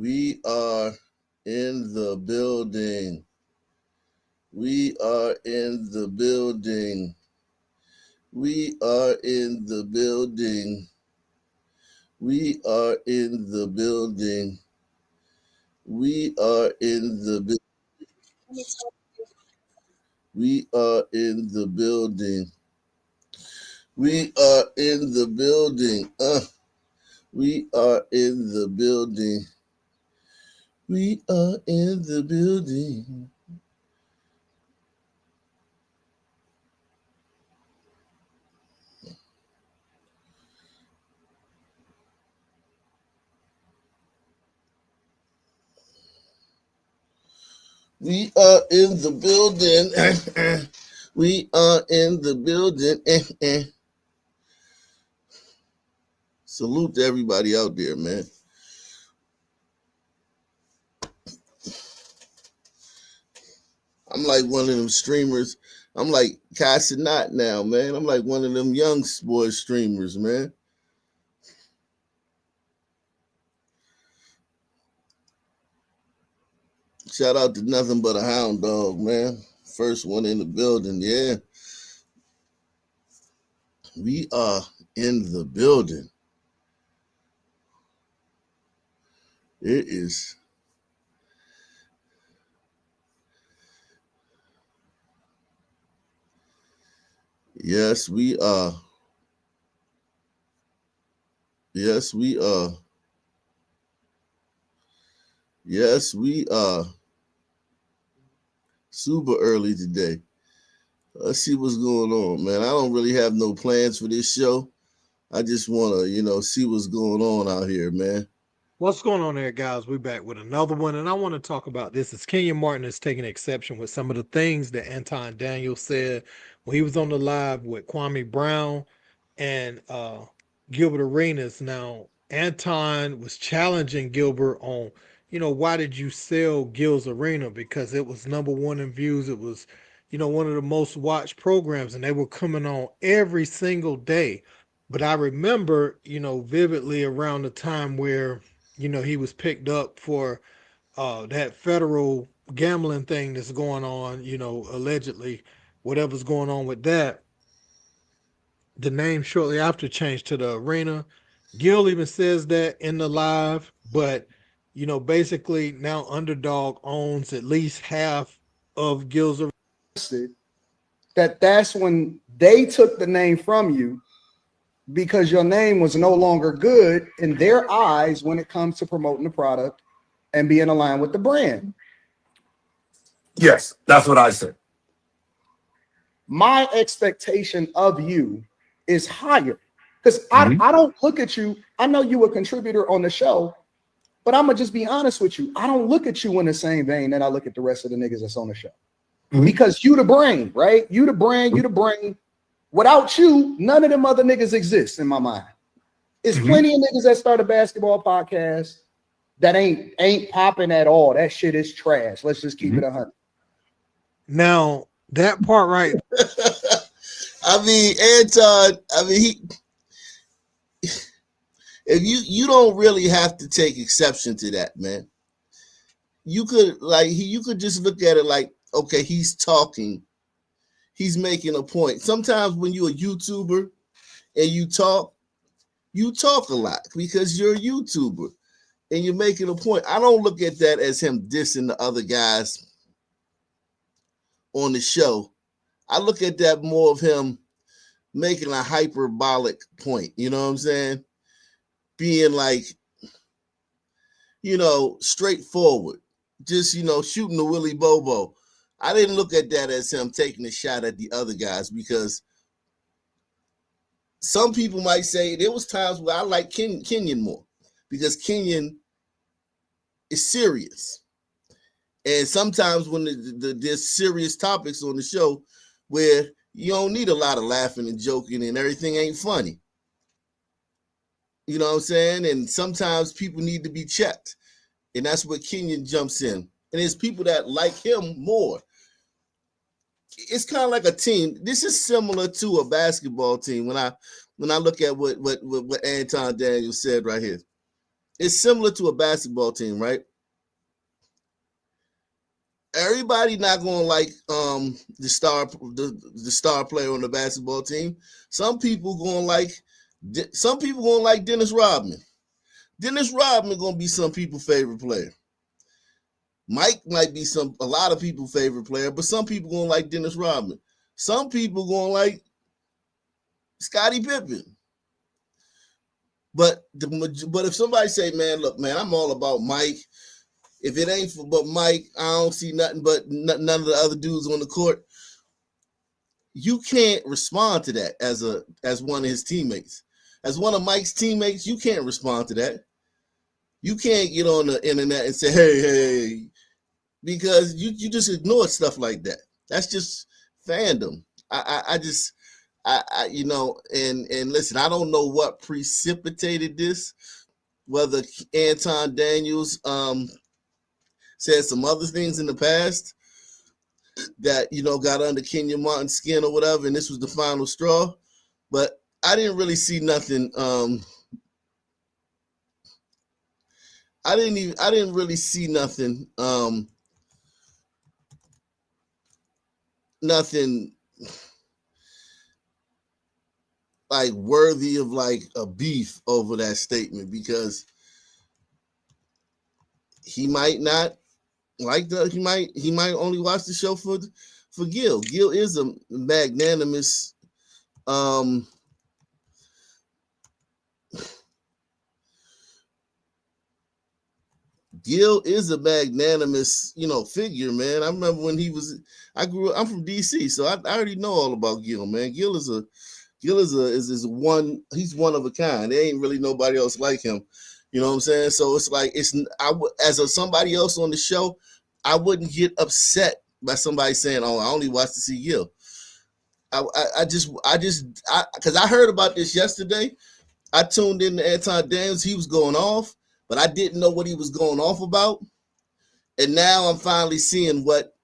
We are in the building. We are in the building. We are in the building. We are in the building. We are in the We are in the building. We are in the building. We are in the building. We are in the building. We are in the building. We are in the building. Salute to everybody out there, man. I'm like one of them streamers. I'm like Kai Cenat now, man. I'm like one of them young boy streamers, man. Shout out to nothing but a hound dog, man. First one in the building, yeah. We are in the building. It is. Yes, we are. Yes, we are. Yes, we are. Super early today. Let's see what's going on, man. I don't really have no plans for this show. I just want to, see what's going on out here, man. What's going on there, guys? We're back with another one, and I want to talk about this. Is Kenyon Martin is taking exception with some of the things that Anton Daniel said when he was on the live with Kwame Brown and Gilbert Arenas. Now, Anton was challenging Gilbert on, why did you sell Gil's Arena? Because it was number one in views. It was, one of the most watched programs, and they were coming on every single day. But I remember, vividly around the time where he was picked up for that federal gambling thing that's going on, allegedly, whatever's going on with that. The name shortly after changed to the Arena. Gil even says that in the live, but basically now Underdog owns at least half of Gil's Arena. That's when they took the name from you because your name was no longer good in their eyes when it comes to promoting the product and being aligned with the brand. Yes, that's what I said. My expectation of you is higher because I don't look at you. I know you a contributor on the show, but I'm going to just be honest with you. I don't look at you in the same vein that I look at the rest of the niggas that's on the show because you the brain, right? You the brain, you the brain. Without you, none of them other niggas exist in my mind. It's plenty of niggas that start a basketball podcast that ain't popping at all. That shit is trash. Let's just keep it 100. Now, that part right. I mean, Anton, if you don't really have to take exception to that, man. You could just look at it like, okay, he's talking. He's making a point. Sometimes when you're a YouTuber and you talk a lot because you're a YouTuber and you're making a point. I don't look at that as him dissing the other guys on the show. I look at that more of him making a hyperbolic point. You know what I'm saying? Being like, straightforward. Just, shooting the Willy Bobo. I didn't look at that as him taking a shot at the other guys because some people might say there was times where I like Kenyon more because Kenyon is serious. And sometimes when there's serious topics on the show where you don't need a lot of laughing and joking and everything ain't funny. You know what I'm saying? And sometimes people need to be checked. And that's where Kenyon jumps in. And there's people that like him more. It's kind of like a team. This is similar to a basketball team when I look at what Anton Daniel said right here. it's similar to a basketball team, right? Everybody not gonna like the star player on the basketball team. Some people gonna like Dennis Rodman. Dennis Rodman gonna be some people's favorite player. Mike might be a lot of people's favorite player, but some people gonna like Dennis Rodman. Some people gonna like Scottie Pippen. But if somebody say, man, look, man, I'm all about Mike. If it ain't but Mike, I don't see nothing but none of the other dudes on the court. You can't respond to that as one of his teammates. As one of Mike's teammates, you can't respond to that. You can't get on the internet and say, hey, because you just ignore stuff like that. That's just fandom. I you know, and listen, I don't know what precipitated this, whether Anton Daniels said some other things in the past that, you know, got under Kenyon Martin's skin or whatever, and this was the final straw. But I didn't really see nothing. I didn't really see nothing. Nothing like worthy of like a beef over that statement, because he might not like he might only watch the show for Gil. Gil is a magnanimous Gil is a magnanimous, you know, figure, man. I remember when I'm from DC, so I already know all about Gil, man. Gil is one, he's one of a kind. There ain't really nobody else like him. You know what I'm saying? So it's like, somebody else on the show, I wouldn't get upset by somebody saying, oh, I only watch to see Gil. Because I heard about this yesterday. I tuned in to Anton Daniels. He was going off, but I didn't know what he was going off about. And now I'm finally seeing what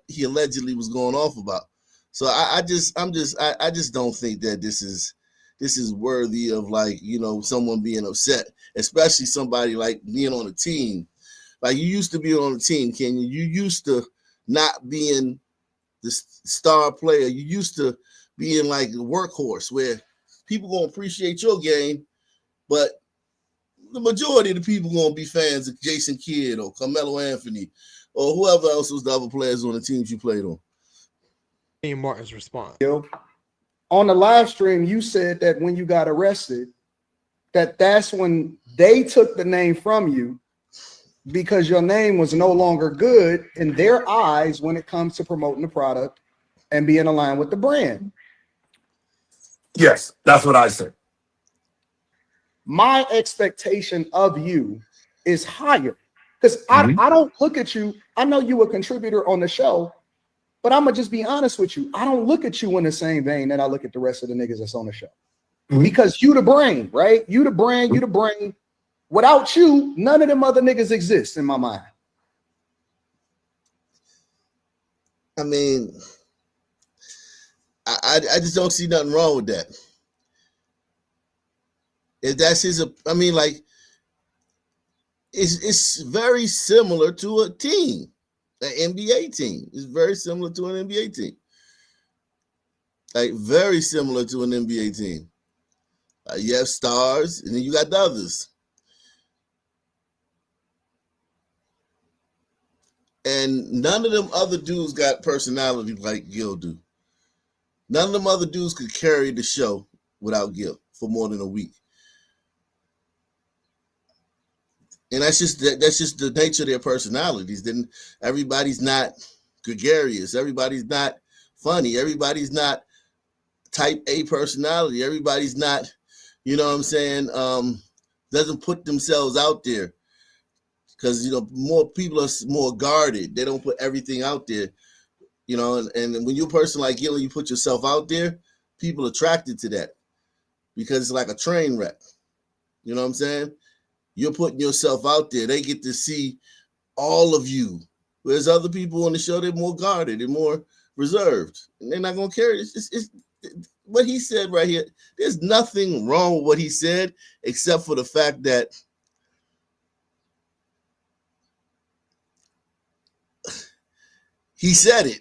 he allegedly was going off about. So I just don't think that this is worthy of, like, you know, someone being upset, especially somebody like being on a team. Like, you used to be on a team, Kenyon. You used to not being the star player. You used to being like a workhorse where people gonna appreciate your game, but the majority of the people gonna be fans of Jason Kidd or Carmelo Anthony or whoever else was the other players on the teams you played on. Kenyon Martin's response. On the live stream, you said that when you got arrested, that's when they took the name from you, because your name was no longer good in their eyes when it comes to promoting the product and being aligned with the brand. Yes, that's what I said. My expectation of you is higher, because I don't look at you. I know you a contributor on the show, but I'm going to just be honest with you. I don't look at you in the same vein that I look at the rest of the niggas that's on the show. Because you the brain, right? You the brain. Without you, none of them other niggas exist in my mind. I mean, I just don't see nothing wrong with that. If that's I mean, like, it's very similar to a team, an NBA team. It's very similar to an NBA team. Like, very similar to an NBA team. You have stars, and then you got the others. And none of them other dudes got personality like Gil do. None of them other dudes could carry the show without Gil for more than a week. And that's just the nature of their personalities. Then everybody's not gregarious. Everybody's not funny. Everybody's not type A personality. Everybody's not, you know what I'm saying, doesn't put themselves out there. Because, you know, more people are more guarded. They don't put everything out there, you know. And when you're a person like Gil and you put yourself out there, people are attracted to that because it's like a train wreck. You know what I'm saying? You're putting yourself out there. They get to see all of you. Whereas other people on the show, they're more guarded, they're more reserved, and they're not gonna carry it. what he said right here, there's nothing wrong with what he said, except for the fact that he said it.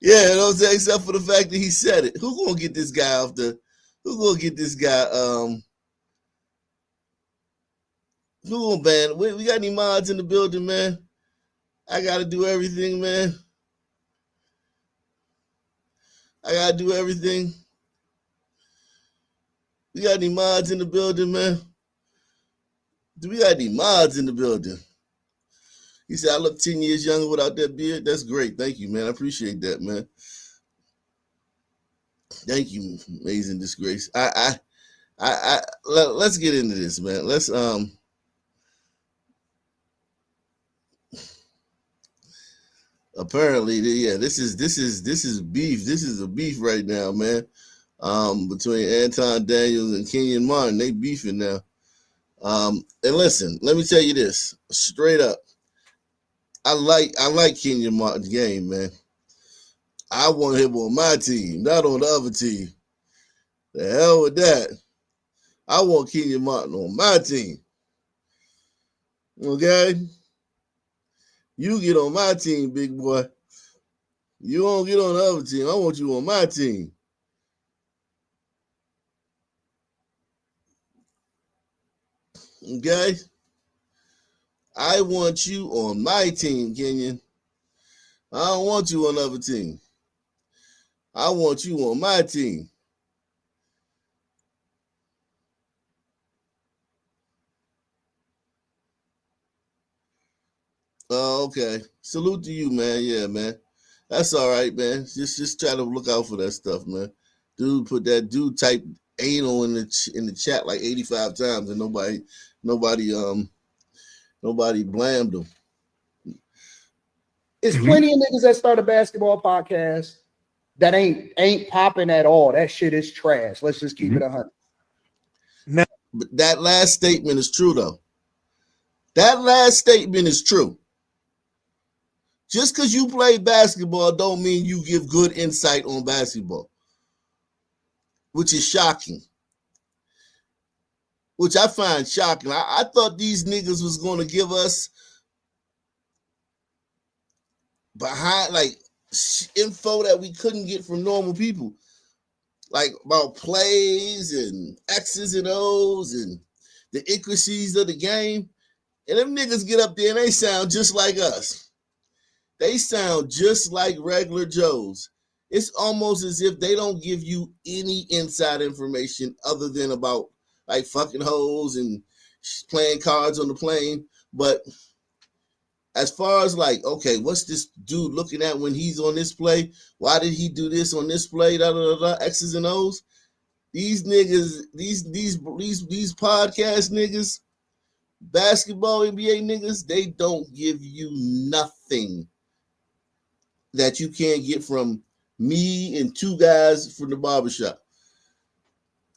Yeah, you know what I'm saying? Except for the fact that he said it. Who gonna get this guy off the? Who gonna get this guy? Who gonna ban? We got any mods in the building, man? I gotta do everything, man. I gotta do everything. We got any mods in the building, man? Do we got any mods in the building? He said, I look 10 years younger without that beard. That's great. Thank you, man. I appreciate that, man. Thank you, Amazing Disgrace. Let's get into this, man. Let's apparently, yeah, this is beef. This is a beef right now, man. Between Anton Daniels and Kenyon Martin. They beefing now. And listen, let me tell you this straight up. I like Kenyon Martin's game, man. I want him on my team, not on the other team. The hell with that. I want Kenyon Martin on my team. Okay? You get on my team, big boy. You won't get on the other team. I want you on my team. Okay? I want you on my team, Kenyon. I don't want you on the other team. I want you on my team. Oh, okay. Salute to you, man. Yeah, man. That's all right, man. Just try to look out for that stuff, man. Dude typed anal in the chat like 85 times and nobody blamed him. It's plenty of niggas that start a basketball podcast that ain't popping at all. That shit is trash. Let's just keep it 100. But that last statement is true, though. That last statement is true. Just because you play basketball don't mean you give good insight on basketball, which is shocking. Which I find shocking. I thought these niggas was going to give us behind, like, info that we couldn't get from normal people, like about plays and X's and O's and the intricacies of the game. And them niggas get up there and they sound just like us. They sound just like regular Joes. It's almost as if they don't give you any inside information other than about like fucking hoes and playing cards on the plane. But as far as like, okay, what's this dude looking at when he's on this play? Why did he do this on this play? X's and O's. These niggas, these podcast niggas, basketball NBA niggas, they don't give you nothing that you can't get from me and two guys from the barbershop.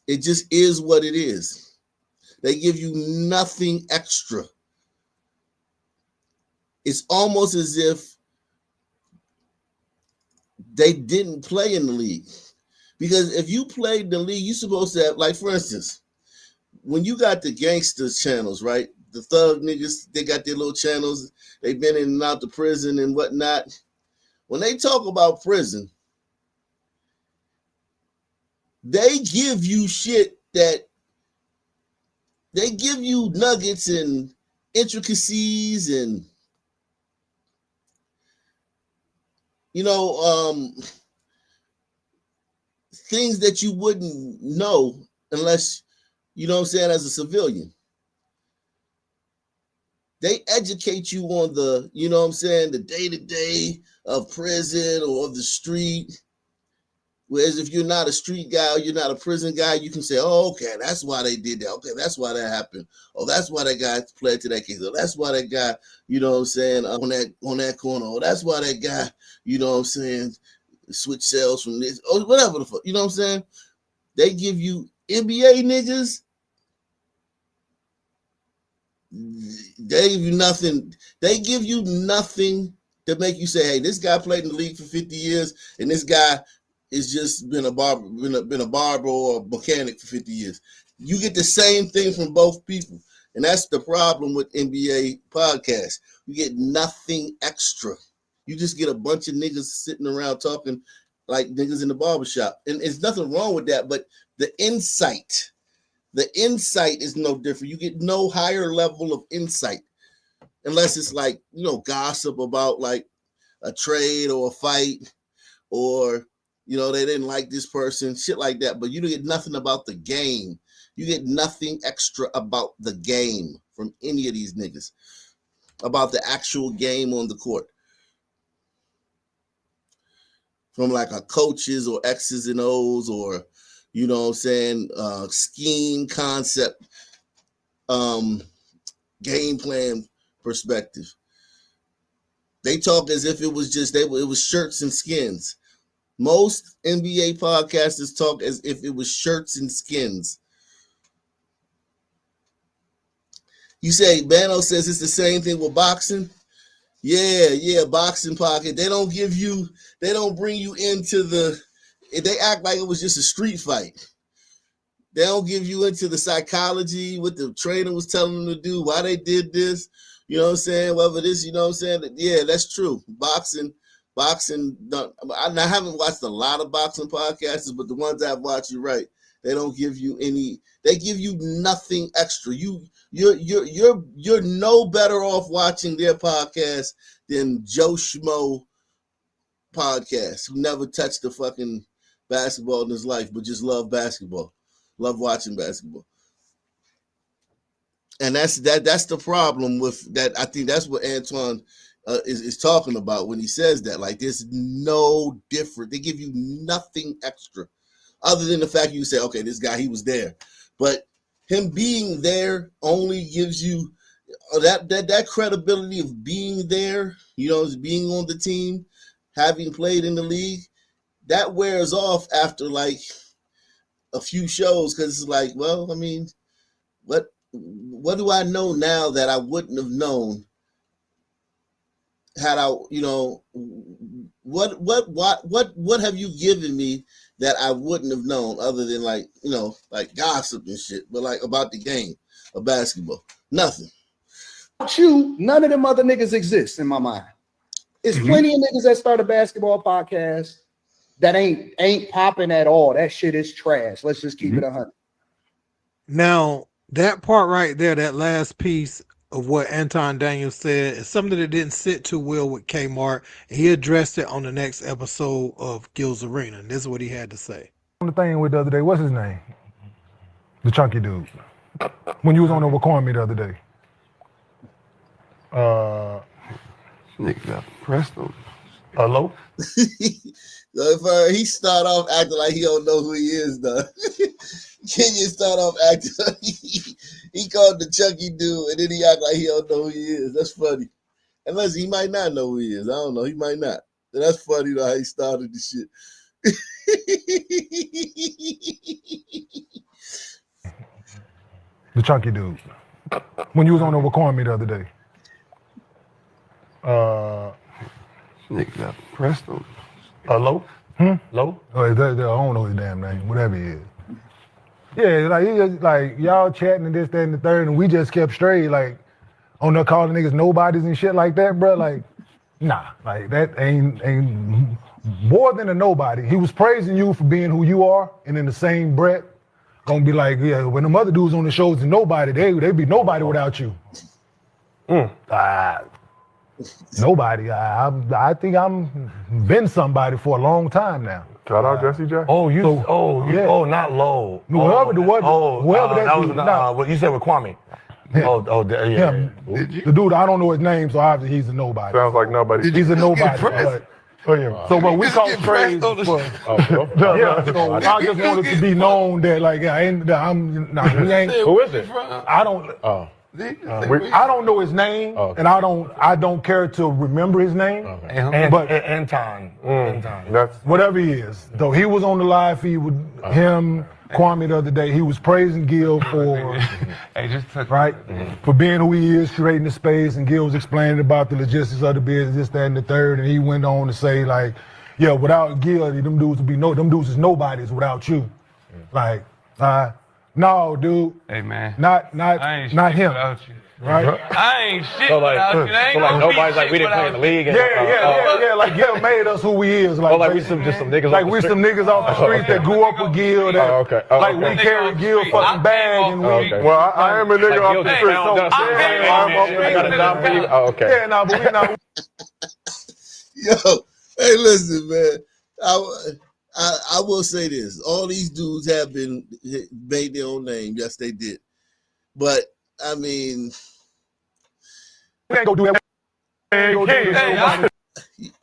It just is what it is. They give you nothing extra. It's almost as if they didn't play in the league. Because if you played the league, you're supposed to have, like, for instance, when you got the gangster channels, right? The thug niggas, they got their little channels. They've been in and out the prison and whatnot. When they talk about prison, they give you shit that they give you nuggets and intricacies and, you know, things that you wouldn't know unless, you know what I'm saying, as a civilian. They educate you on the, you know what I'm saying, the day-to-day of prison or of the street. Whereas if you're not a street guy or you're not a prison guy, you can say, oh, okay, that's why they did that. Okay, that's why that happened. Oh, that's why that guy pled to that case. Oh, that's why that guy, you know what I'm saying, on that corner. Oh, that's why that guy, you know what I'm saying, switch cells from this. Oh, whatever the fuck. You know what I'm saying? They give you NBA niggas. They give you nothing. They give you nothing to make you say, hey, this guy played in the league for 50 years and this guy is just been a barber, been a barber or a mechanic for 50 years. You get the same thing from both people. And that's the problem with NBA podcasts. You get nothing extra. You just get a bunch of niggas sitting around talking like niggas in the barbershop. And there's nothing wrong with that, but the insight is no different. You get no higher level of insight unless it's like, gossip about like a trade or a fight, or, they didn't like this person, shit like that. But you don't get nothing about the game. You get nothing extra about the game from any of these niggas, about the actual game on the court. From like a coaches or X's and O's or, scheme, concept, game plan perspective. They talk as if it was just, it was shirts and skins. Most NBA podcasters talk as if it was shirts and skins. You say, Bano says it's the same thing with boxing. Yeah, boxing pocket. They don't bring you into they act like it was just a street fight. They don't give you into the psychology, what the trainer was telling them to do, why they did this, whether this, yeah, that's true. Boxing, I haven't watched a lot of boxing podcasts, but the ones I've watched, you're right. They don't give you they give you nothing extra. You're no better off watching their podcast than Joe Schmo podcast, who never touched the fucking basketball in his life, but just love basketball, love watching basketball. And that's the problem with that. I think that's what Anton is talking about when he says that. Like, there's no different. They give you nothing extra, other than the fact you say, okay, this guy, he was there, but him being there only gives you that credibility of being there, being on the team, having played in the league. That wears off after like a few shows, because it's like, well, I mean, what do I know now that I wouldn't have known had I, what have you given me that I wouldn't have known, other than like, like gossip and shit, but like about the game of basketball? Nothing. Without you, none of them other niggas exist in my mind. It's plenty of niggas that start a basketball podcast that ain't popping at all. That shit is trash. Let's just keep it 100. Now, that part right there, that last piece of what Anton Daniels said, is something that didn't sit too well with Kmart, and he addressed it on the next episode of Gil's Arena, and this is what he had to say. On the thing with the other day, what's his name? The chunky dude. When you was on there with Kwame the other day. Nigga got Presto. Hello? He start off acting like he don't know who he is, though. Kenyon start off acting like he called the chunky dude, and then he act like he don't know who he is. That's funny. Unless he might not know who he is. I don't know. He might not. But that's funny, though, how he started the shit. The chunky dude. When you was on there with Kwame the other day. Nigga got Presto. Hello? Hello? I don't know his damn name, whatever he is. Yeah, like he just like y'all chatting and this, that, and the third, and we just kept straight, like on there calling niggas nobodies and shit like that, bro. Like, nah, like that ain't more than a nobody. He was praising you for being who you are, and in the same breath, gonna be like, yeah, when them other dudes on the shows and nobody, they be nobody without you. Nobody. I think I'm been somebody for a long time now. Shout out Jesse J. Not low. Whoever that was what you said with Kwame. Yeah. The dude, I don't know his name, so obviously he's a nobody. Sounds like nobody. He's a nobody. So when we call praise for, so I just wanted to be known that like we ain't. Who is it? I don't. I don't know his name, and I don't care to remember his name. But Anton, That's whatever he is, though he was on the live feed with him, Kwame the other day. He was praising Gil for for being who he is, creating the space, and Gil was explaining about the logistics of the business, this, that, and the third, and he went on to say like, yeah, without Gil, them dudes is nobodies without you. Like, no, dude. Hey man, Not him. Right? I ain't shit without you. Ain't So like nobody's like we didn't play in the league. And, Yeah. Like Gil made us who we is. Like we some niggas. Like we some niggas off the street that grew up with Gil. That, like we carry Gil fucking bag and we. Well, I am a nigga off the street. I got a job for you. Oh, okay. Yeah, no, but we not. Yo, hey, listen, man. I will say this: all these dudes have made their own name. Yes, they did. But I mean, We ain't gonna do that.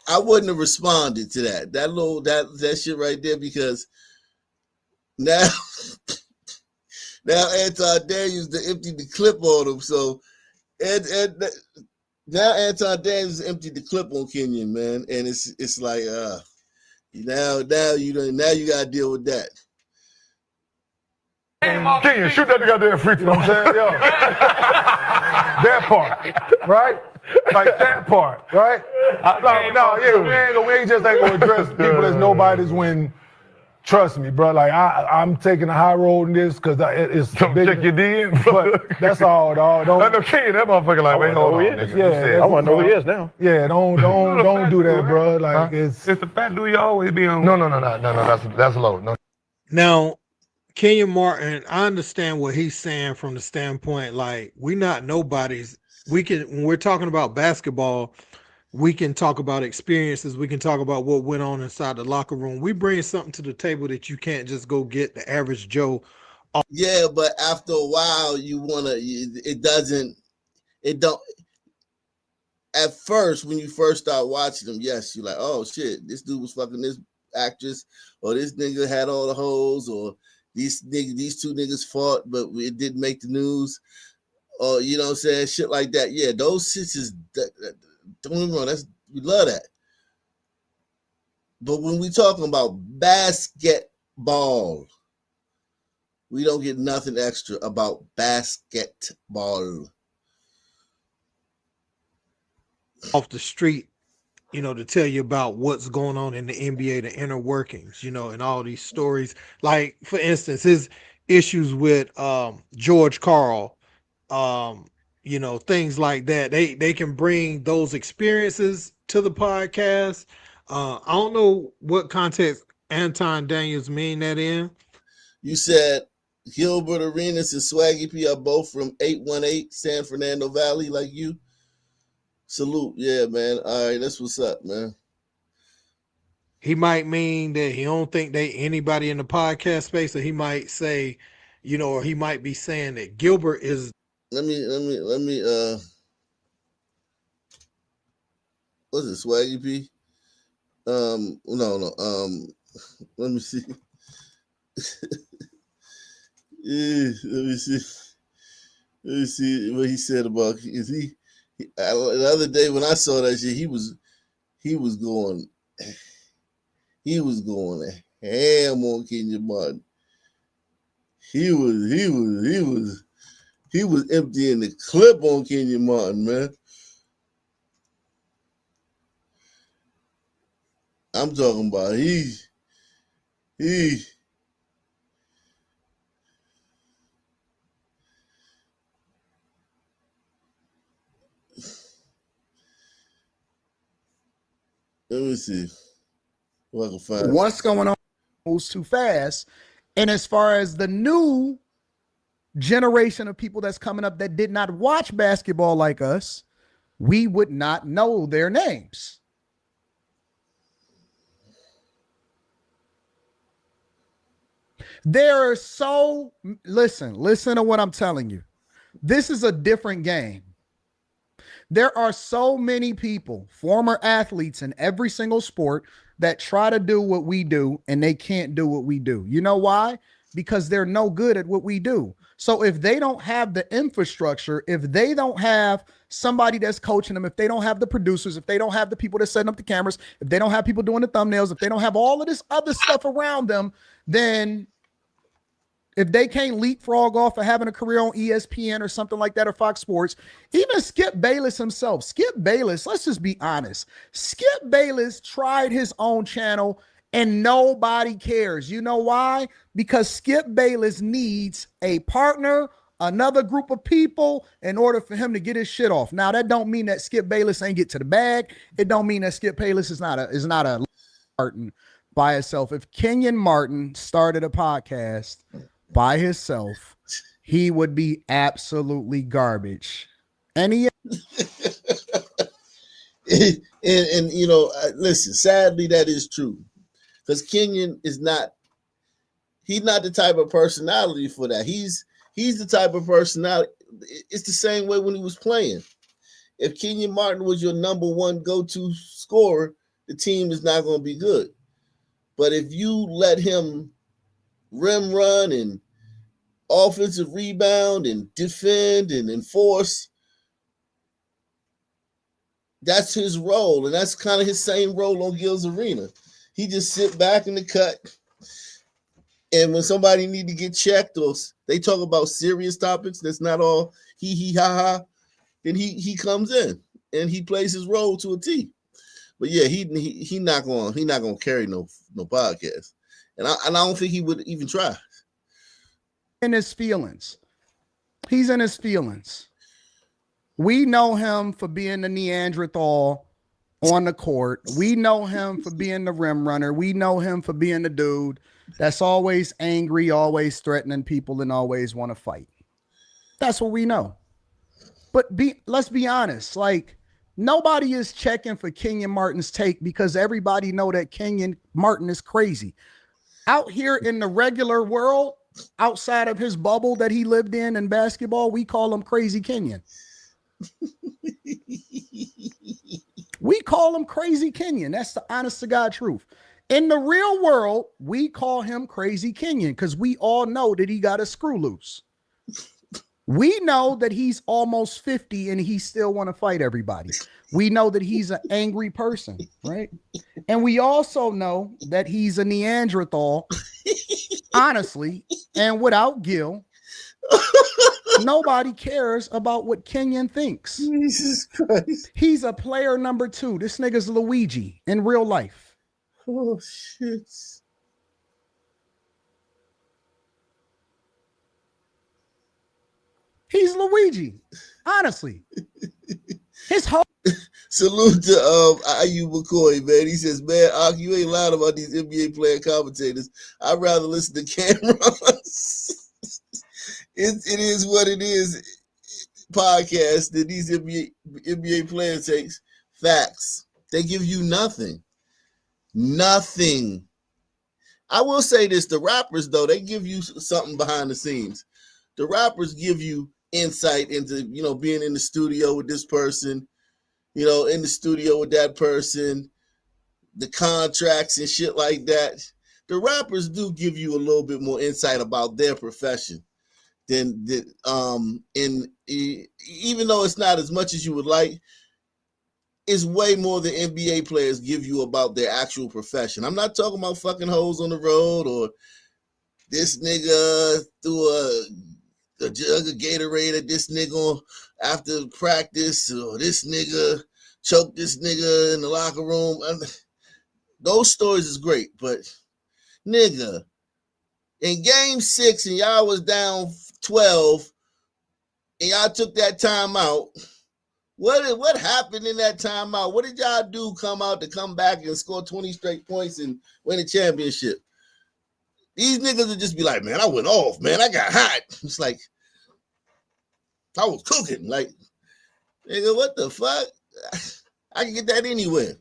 I wouldn't have responded to that. That shit right there, because now Anton Daniels emptied the clip on him. So and now Anton Daniels emptied the clip on Kenyon, man, and it's like now you gotta deal with that. Kenyon, shoot that nigga out there free throw. You know what I'm saying? Yo. That part, right? Like that part, right? We ain't just gonna address people as nobodies when, trust me, bro. Like I'm taking a high road in this because it's big. Check your DM, but that's all, dog. I know Kenyon, that motherfucker like, wait, hold on. Yeah, I want to know who he is now. Yeah, don't do that, bro. Like It's the fat dude you always be on. No. That's low. No. Now, Kenyon Martin, I understand what he's saying from the standpoint, like, we not nobodies. When we're talking about basketball, we can talk about experiences. We can talk about what went on inside the locker room. We bring something to the table that you can't just go get the average Joe. Yeah, but after a while, at first, when you first start watching them, yes, you're like, oh shit, this dude was fucking this actress, or this nigga had all the hoes, or these two niggas fought, but it didn't make the news, or you know what I'm saying, shit like that. Yeah, those shits is, don't get me wrong, we love that. But when we talking about basketball, we don't get nothing extra about basketball. Off the street, to tell you about what's going on in the NBA, the inner workings, and all these stories. Like, for instance, his issues with George Karl, things like that. They can bring those experiences to the podcast. I don't know what context Anton Daniels mean that in. You said Gilbert Arenas and Swaggy P are both from 818 San Fernando Valley, like you. Salute, yeah, man. All right, that's what's up, man. He might mean that he don't think they anybody in the podcast space, or he might say, or he might be saying that Gilbert is. Let me. What's it, Swaggy P? No. Let me see. Yeah, let me see what he said about. Is he? The other day when I saw that shit, he was going ham on Kenyon Martin. He was emptying the clip on Kenyon Martin, man. I'm talking about he. Let me see what I can find. What's going on moves too fast. And as far as the new generation of people that's coming up that did not watch basketball like us, we would not know their names. Listen to what I'm telling you. This is a different game. There are so many people, former athletes in every single sport, that try to do what we do and they can't do what we do. You know why? Because they're no good at what we do. So if they don't have the infrastructure, if they don't have somebody that's coaching them, if they don't have the producers, if they don't have the people that's setting up the cameras, if they don't have people doing the thumbnails, if they don't have all of this other stuff around them, then if they can't leapfrog off of having a career on ESPN or something like that or Fox Sports, even Skip Bayless himself, Skip Bayless, let's just be honest. Skip Bayless tried his own channel and nobody cares. You know why? Because Skip Bayless needs a partner, another group of people in order for him to get his shit off. Now, that don't mean that Skip Bayless ain't get to the bag. It don't mean that Skip Bayless is not a Martin by itself. If Kenyon Martin started a podcast by himself, he would be absolutely garbage. And he and you know, listen, sadly, that is true. Because Kenyon is not, he's not the type of personality for that. He's the type of personality. It's the same way when he was playing. If Kenyon Martin was your number one go-to scorer, the team is not going to be good. But if you let him rim run and offensive rebound and defend and enforce, that's his role. And that's kind of his same role on Gil's Arena. He just sit back in the cut. And when somebody need to get checked or they talk about serious topics, that's not all hee ha ha, then he comes in and he plays his role to a T. But yeah, he not gonna carry no podcast. And I don't think he would even try. in his feelings. He's in his feelings. We know him for being the Neanderthal on the court. We know him for being the rim runner. We know him for being the dude that's always angry, always threatening people, and always want to fight. That's what we know. But let's be honest, like, nobody is checking for Kenyon Martin's take because everybody know that Kenyon Martin is crazy. Out here in the regular world, outside of his bubble that he lived in basketball, we call him Crazy Kenyon. We call him Crazy Kenyon. That's the honest to God truth. In the real world, we call him Crazy Kenyon because we all know that he got a screw loose. We know that he's almost 50 and he still want to fight everybody. We know that he's an angry person, right? And we also know that he's a Neanderthal, honestly, and without Gil, nobody cares about what Kenyon thinks. Jesus Christ. He's a player number 2. This nigga's Luigi in real life. Oh, shit. He's Luigi, honestly. His whole Salute to Ayub McCoy, man. He says, man, you ain't lying about these NBA player commentators. I'd rather listen to cameras. It is what it is podcast that these NBA player takes. Facts. They give you nothing. Nothing. I will say this, the rappers, though, they give you something behind the scenes. The rappers give you insight into, you know, being in the studio with this person, you know, in the studio with that person, the contracts and shit like that. The rappers do give you a little bit more insight about their profession than even though it's not as much as you would like, it's way more than NBA players give you about their actual profession. I'm not talking about fucking hoes on the road or this nigga threw a jug of Gatorade at this nigga after practice, or this nigga choked this nigga in the locker room. Those stories is great, but nigga, in game 6 and y'all was down 12 and y'all took that timeout, what happened in that timeout? What did y'all do come back and score 20 straight points and win a championship? These niggas would just be like, man, I went off, man. I got hot. It's like, I was cooking. Like, nigga, what the fuck? I can get that anywhere.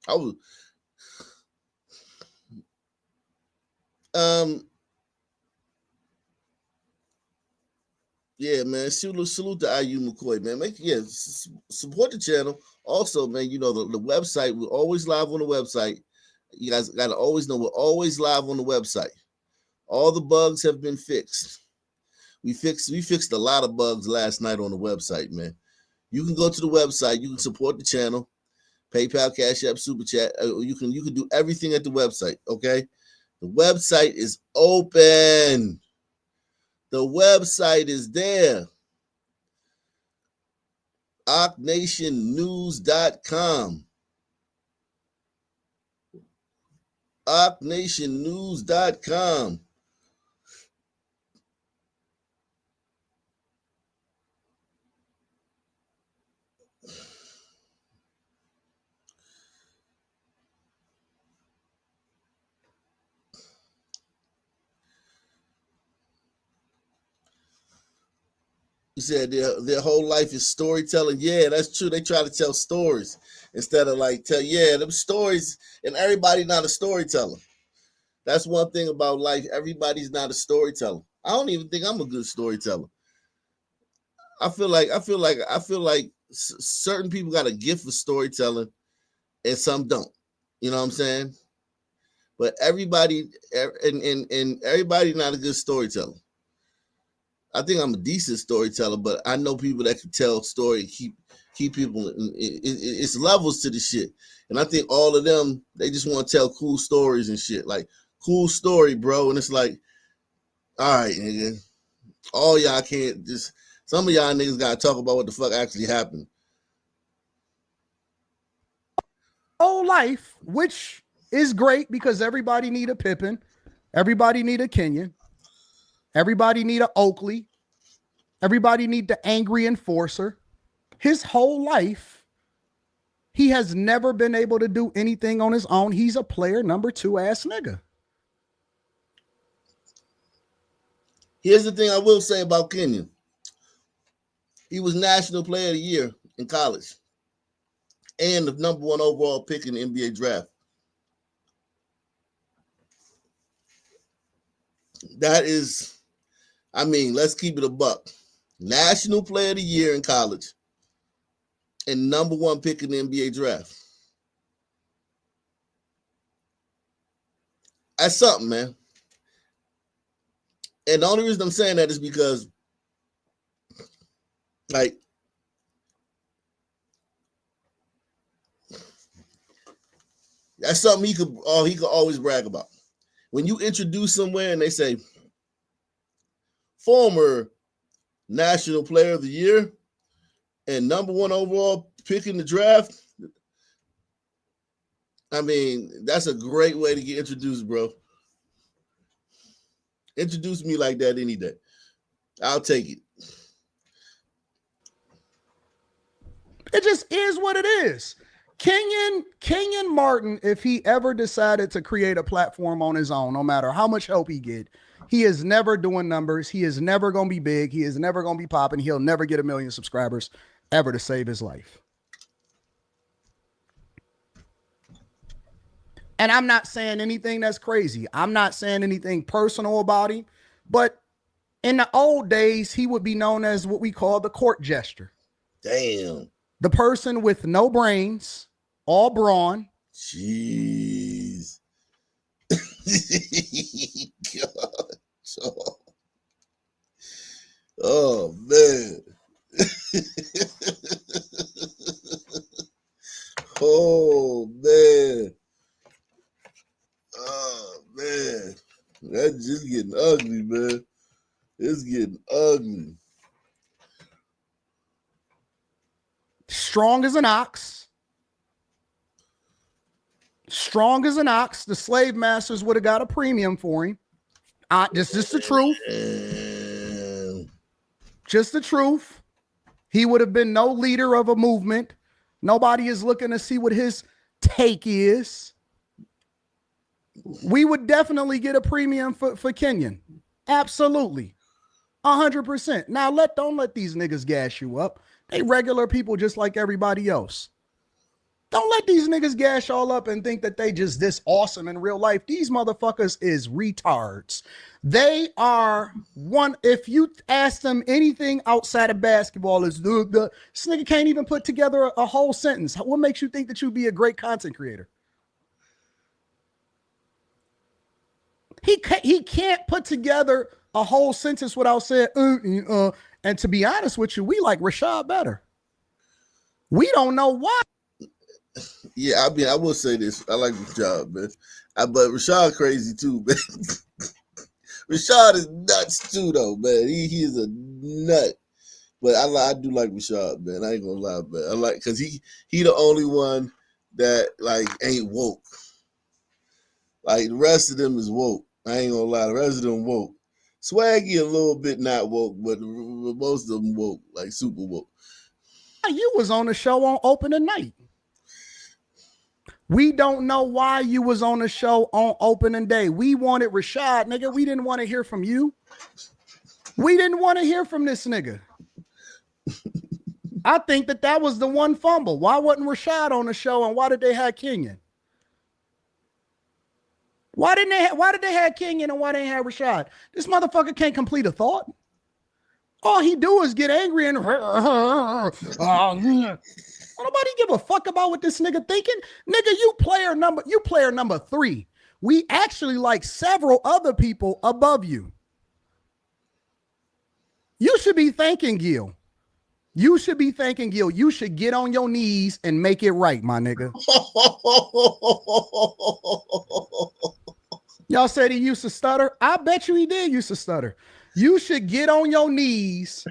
I was, yeah, man. Salute to IU McCoy, man. Support the channel. Also, man, you know, the website, we're always live on the website. You guys got to always know we're always live on the website. All the bugs have been fixed. We fixed a lot of bugs last night on the website, man. You can go to the website. You can support the channel. PayPal, Cash App, Super Chat. You can do everything at the website, okay? The website is open. The website is there. OckNationNews.com. OckNationNews.com. You said their whole life is storytelling. Yeah, that's true. They try to tell stories instead of like them stories, and everybody's not a storyteller. That's one thing about life. Everybody's not a storyteller. I don't even think I'm a good storyteller. I feel like certain people got a gift for storytelling and some don't. You know what I'm saying? But everybody and everybody's not a good storyteller. I think I'm a decent storyteller, but I know people that can tell story and keep people. It's levels to the shit, and I think all of them, they just want to tell cool stories and shit. Like, cool story, bro, and it's like, all right, nigga, all y'all can't just. Some of y'all niggas gotta talk about what the fuck actually happened. Whole life, which is great because everybody need a Pippen, everybody need a Kenyon. Everybody need a Oakley. Everybody need the angry enforcer. His whole life, he has never been able to do anything on his own. He's a player number 2 ass nigga. Here's the thing I will say about Kenyon. He was National Player of the Year in college and the number 1 overall pick in the NBA draft. That is... I mean, let's keep it a buck. National Player of the Year in college and number 1 pick in the NBA draft. That's something, man. And the only reason I'm saying that is because, like, that's something he could always brag about. When you introduce somewhere and they say, former National Player of the Year and number 1 overall pick in the draft. I mean, that's a great way to get introduced, bro. Introduce me like that any day. I'll take it. It just is what it is. Kenyon Martin, if he ever decided to create a platform on his own, no matter how much help he get, he is never doing numbers. He is never going to be big. He is never going to be popping. He'll never get 1 million subscribers ever to save his life. And I'm not saying anything that's crazy. I'm not saying anything personal about him. But in the old days, he would be known as what we call the court jester. Damn. The person with no brains, all brawn. Jeez. God. Oh man. Oh man. Oh man. That's just getting ugly, man. It's getting ugly. Strong as an ox. Strong as an ox. The slave masters would have got a premium for him. This is the truth. Just the truth. He would have been no leader of a movement. Nobody is looking to see what his take is. We would definitely get a premium for Kenyon. Absolutely. 100%. Now, don't let these niggas gas you up. They regular people just like everybody else. Don't let these niggas gas y'all up and think that they just this awesome in real life. These motherfuckers is retards. They are one. If you ask them anything outside of basketball, is this nigga can't even put together a whole sentence. What makes you think that you'd be a great content creator? He can't put together a whole sentence without saying, and to be honest with you, we like Rashad better. We don't know why. Yeah, I mean, I will say this. I like Rashad, man. But Rashad crazy too, man. Rashad is nuts too, though, man. He is a nut. But I do like Rashad, man. I ain't gonna lie, man. I like because he the only one that like ain't woke. Like the rest of them is woke. I ain't gonna lie, the rest of them woke. Swaggy a little bit not woke, but most of them woke, like super woke. You was on the show on opening night. We don't know why you was on the show on opening day. We wanted Rashad, nigga. We didn't want to hear from you. We didn't want to hear from this nigga. I think that was the one fumble. Why wasn't Rashad on the show, and why did they have Kenyon? Why did they have Kenyon and why they have Rashad? This motherfucker can't complete a thought. All he do is get angry and nobody give a fuck about what this nigga thinking. Nigga, you player number 3. We actually like several other people above you. You should be thanking Gil. You should be thanking Gil. You should get on your knees and make it right, my nigga. Y'all said he used to stutter. I bet you he did used to stutter. You should get on your knees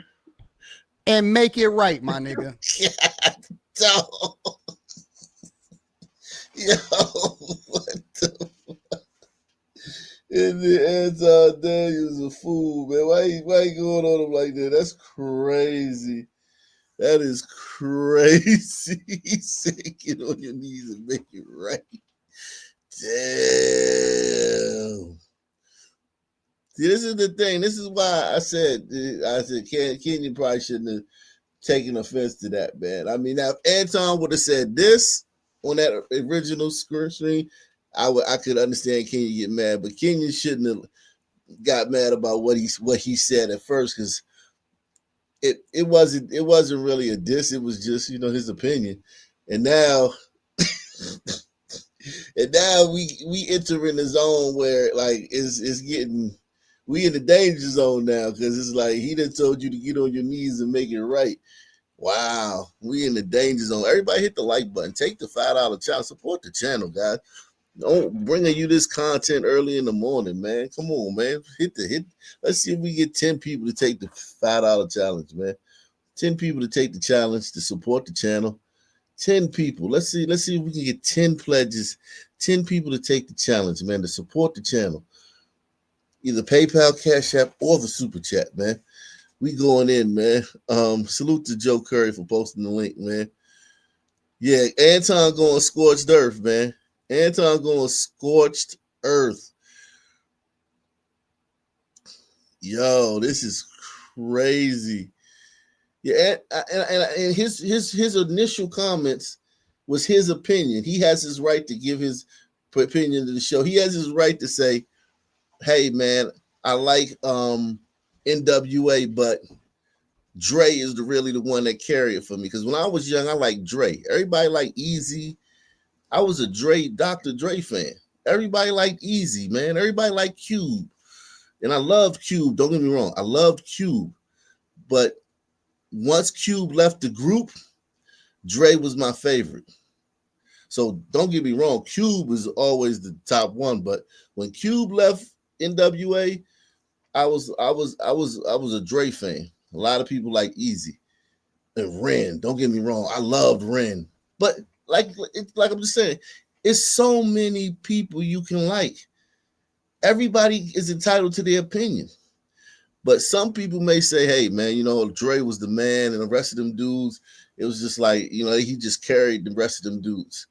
and make it right, my nigga. Yo, what the fuck? In the Anton Daniel's a fool, man. Why you going on him like that? That's crazy. That is crazy. He said, get on your knees and make it right. Damn. See, this is the thing. This is why I said Kenyon probably shouldn't have taken offense to that, man. I mean, now if Anton would have said this on that original screen, I could understand Kenyon get mad, but Kenyon shouldn't have got mad about what he said at first, because it wasn't really a diss. It was just, his opinion. And now we enter in the zone where like it's getting, we in the danger zone now, because it's like he done told you to get on your knees and make it right. Wow, we in the danger zone. Everybody hit the like button. Take the $5 challenge. Support the channel, guys. Don't bringing you this content early in the morning, man. Come on, man. Hit. Let's see if we get 10 people to take the $5 challenge, man. 10 people to take the challenge to support the channel. 10 people. Let's see if we can get 10 pledges. 10 people to take the challenge, man, to support the channel. Either PayPal, Cash App, or the Super Chat, man. We going in, man. Salute to Joe Curry for posting the link, man. Yeah, Anton going scorched earth, man. Anton going scorched earth. Yo, this is crazy. Yeah, and his initial comments was his opinion. He has his right to give his opinion to the show. He has his right to say, hey, man, I like NWA, but Dre is really the one that carried it for me. Because when I was young, I liked Dre. Everybody liked Easy. I was a Dr. Dre fan. Everybody liked Easy, man. Everybody liked Cube. And I loved Cube. Don't get me wrong. I loved Cube. But once Cube left the group, Dre was my favorite. So don't get me wrong. Cube was always the top one. But when Cube left NWA, I was a Dre fan. A lot of people like Easy and Ren. Don't get me wrong. I loved Ren. But like I'm just saying, it's so many people you can like. Everybody is entitled to their opinion. But some people may say, hey, man, Dre was the man, and the rest of them dudes, it was just like, he just carried the rest of them dudes.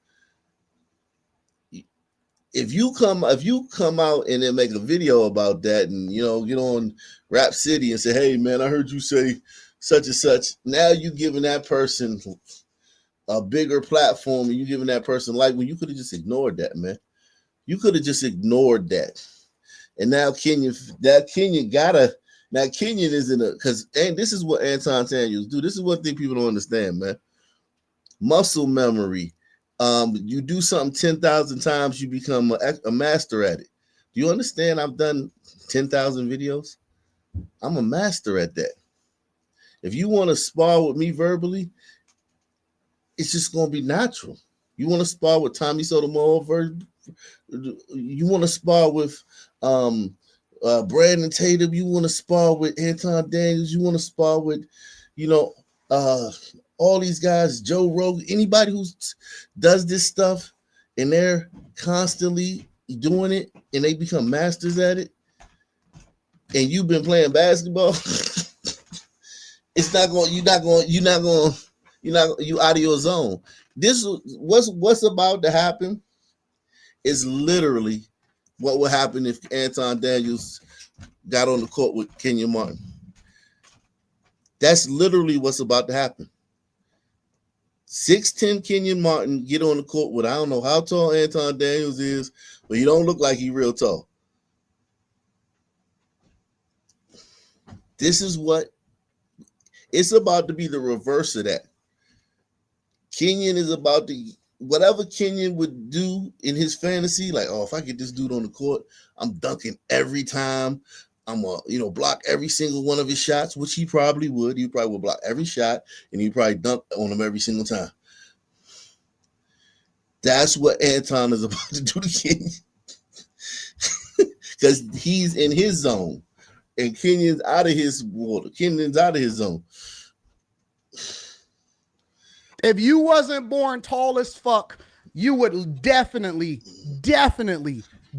If you come out and then make a video about that and, get on Rap City and say, hey, man, I heard you say such and such. Now you giving that person a bigger platform, and you giving that person like, when you could have just ignored that, man. You could have just ignored that. And now Kenyon is in and this is what Anton Daniels do. This is what people don't understand, man. Muscle memory. You do something 10,000 times, you become a master at it. Do you understand? I've done 10,000 videos. I'm a master at that. If you want to spar with me verbally, it's just going to be natural. You want to spar with Tommy Sotomayor? You want to spar with Brandon Tatum? You want to spar with Anton Daniels? You want to spar with, all these guys, Joe Rogan, anybody who does this stuff and they're constantly doing it and they become masters at it, and you've been playing basketball, you out of your zone. This what's about to happen is literally what would happen if Anton Daniels got on the court with Kenyon Martin. That's literally what's about to happen. 6'10" Kenyon Martin get on the court with, I don't know how tall Anton Daniels is, but he don't look like he real tall. This is what it's about to be, the reverse of that. Kenyon is about to, whatever Kenyon would do in his fantasy, like, oh, if I get this dude on the court, I'm dunking every time. I'm gonna, block every single one of his shots, which he probably would. He probably would block every shot, and he probably dunk on him every single time. That's what Anton is about to do to Kenyon, because he's in his zone, and Kenyon's out of his water. Kenyon's out of his zone. If you wasn't born tall as fuck, you would definitely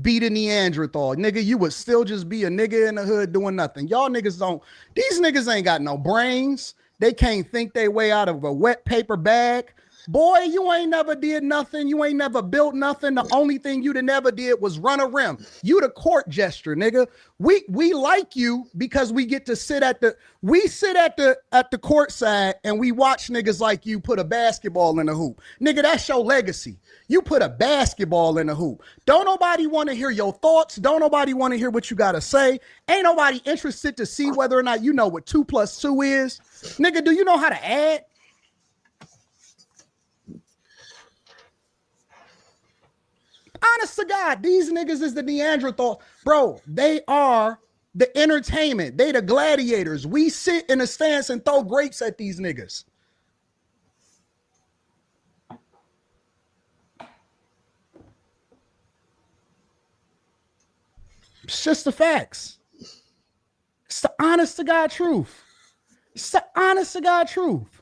be the Neanderthal. Nigga, you would still just be a nigga in the hood doing nothing. Y'all niggas these niggas ain't got no brains. They can't think their way out of a wet paper bag. Boy, you ain't never did nothing. You ain't never built nothing. The only thing you never did was run a rim. You the court gesture, nigga. We like you because we get to sit at the court side and we watch niggas like you put a basketball in the hoop. Nigga, that's your legacy. You put a basketball in the hoop. Don't nobody want to hear your thoughts. Don't nobody want to hear what you got to say. Ain't nobody interested to see whether or not you know what 2 + 2 is. Nigga, do you know how to add? Honest to God, these niggas is the Neanderthal. Bro, they are the entertainment. They the gladiators. We sit in a stance and throw grapes at these niggas. It's just the facts. It's the honest to God truth. It's the honest to God truth.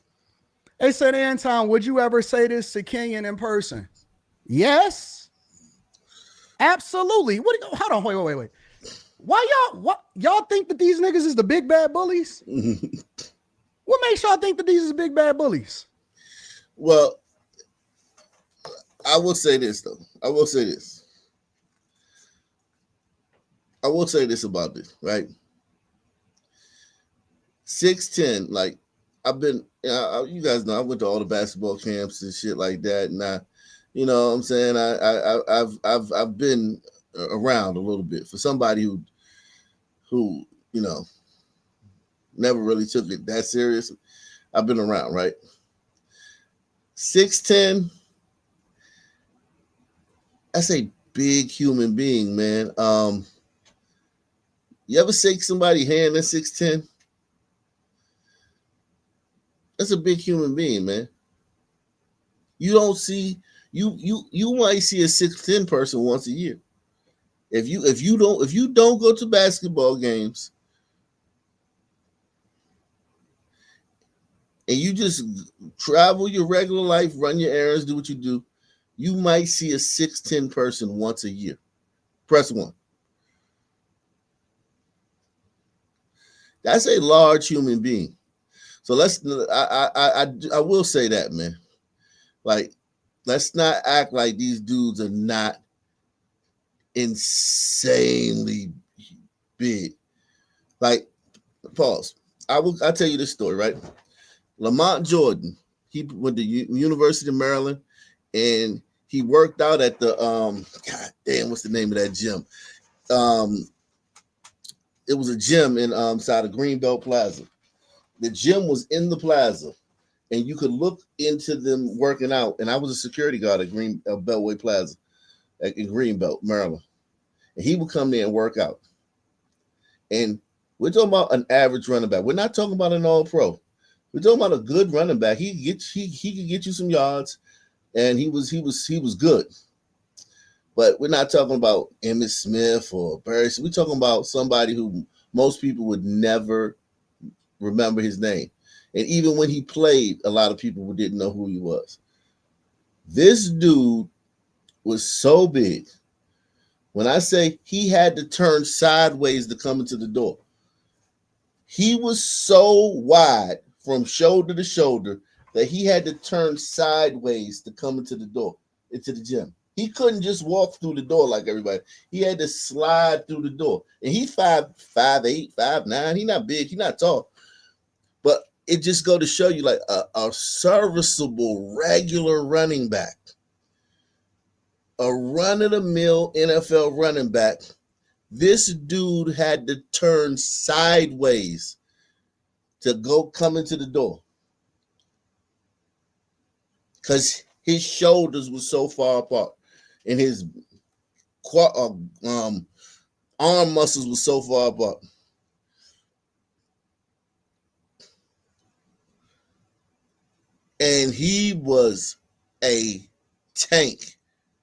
They said, Anton, would you ever say this to Kenyon in person? Yes. Absolutely. Hold on, wait. Why y'all think that these niggas is the big bad bullies? What makes y'all think that these is big bad bullies? Well, I will say this though. I will say this about this, right? 6'10", like I've been, you guys know I went to all the basketball camps and shit like that, and you know what I'm saying? I've been around a little bit for somebody who never really took it that serious. I've been around, right? 6'10", that's a big human being, man. You ever shake somebody's hand that's 6'10"? That's a big human being, man. You don't see. You might see a 6'10" person once a year. If you don't go to basketball games and you just travel your regular life, run your errands, do what you do, you might see a 6'10" person once a year. Press 1. That's a large human being. So I will say that, man. Like, let's not act like these dudes are not insanely big. Like, pause. I'll tell you this story, right? Lamont Jordan, he went to University of Maryland, and he worked out at the God damn, what's the name of that gym? It was a gym in side of Greenbelt Plaza. The gym was in the plaza, and you could look into them working out. And I was a security guard at Beltway Plaza in Greenbelt, Maryland. And he would come there and work out. And we're talking about an average running back. We're not talking about an all-pro. We're talking about a good running back. He could get you some yards. and he was good. But we're not talking about Emmitt Smith or Barry. We're talking about somebody who most people would never remember his name. And even when he played, a lot of people didn't know who he was. This dude was so big. When I say he had to turn sideways to come into the door, he was so wide from shoulder to shoulder that he had to turn sideways to come into the door, into the gym. He couldn't just walk through the door like everybody. He had to slide through the door. And he's 5'8", 5'9". He's not big. He's not tall. But it just go to show you like a serviceable, regular running back, a run-of-the-mill NFL running back. This dude had to turn sideways to come into the door because his shoulders were so far apart and his arm muscles were so far apart. And he was a tank.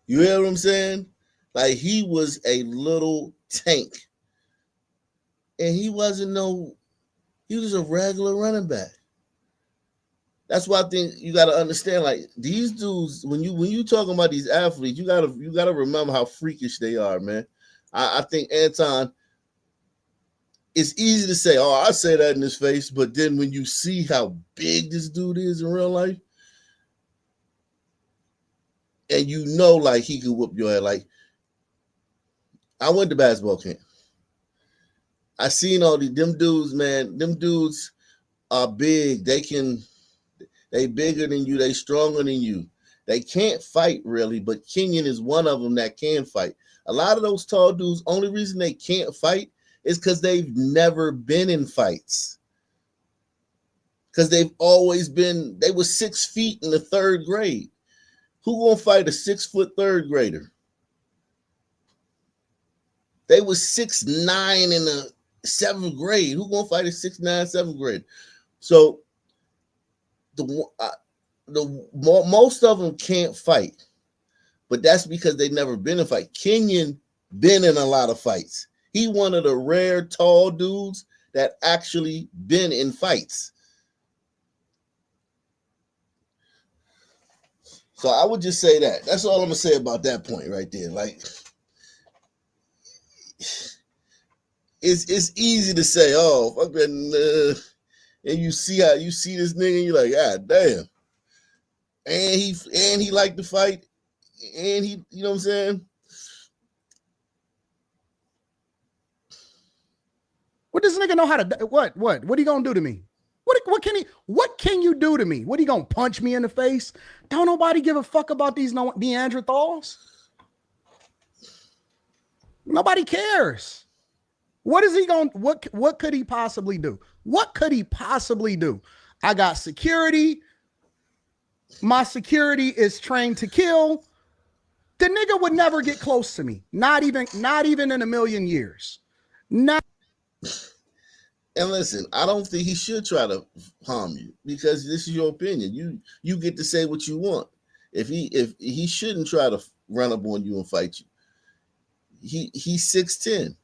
You hear what I'm saying? Like, he was a little tank. And he was a regular running back. That's why I think you got to understand, like, these dudes, when you talking about these athletes, you gotta remember how freakish they are, man. I think Anton, it's easy to say, oh, I say that in his face, but then when you see how big this dude is in real life, and you know, like, he could whoop your head. Like, I went to basketball camp. I seen all them dudes, man. Them dudes are big. They bigger than you. They stronger than you. They can't fight really, but Kenyon is one of them that can fight. A lot of those tall dudes, only reason they can't fight is because they've never been in fights. Because they were 6 feet in the third grade. Who gonna fight a 6 foot third grader? They was 6'9" in the 7th grade. Who gonna fight a 6'9", 7th grade? So most of them can't fight, but that's because they never been in a fight. Kenyon been in a lot of fights. He one of the rare tall dudes that actually been in fights. So I would just say that. That's all I'm gonna say about that point right there. Like, it's easy to say, oh, fucking, and you see this nigga, and you're like, God damn. And he liked to fight, and he, you know what I'm saying? What does this nigga know how to? What are you gonna do to me? What can you do to me? What are you gonna punch me in the face? Don't nobody give a fuck about these Neanderthals. Nobody cares. What is he going? What could he possibly do? What could he possibly do? I got security. My security is trained to kill. The nigga would never get close to me. Not even in a million years. Not. And listen, I don't think he should try to harm you because this is your opinion. You get to say what you want. If he shouldn't try to run up on you and fight you. He's 6'10".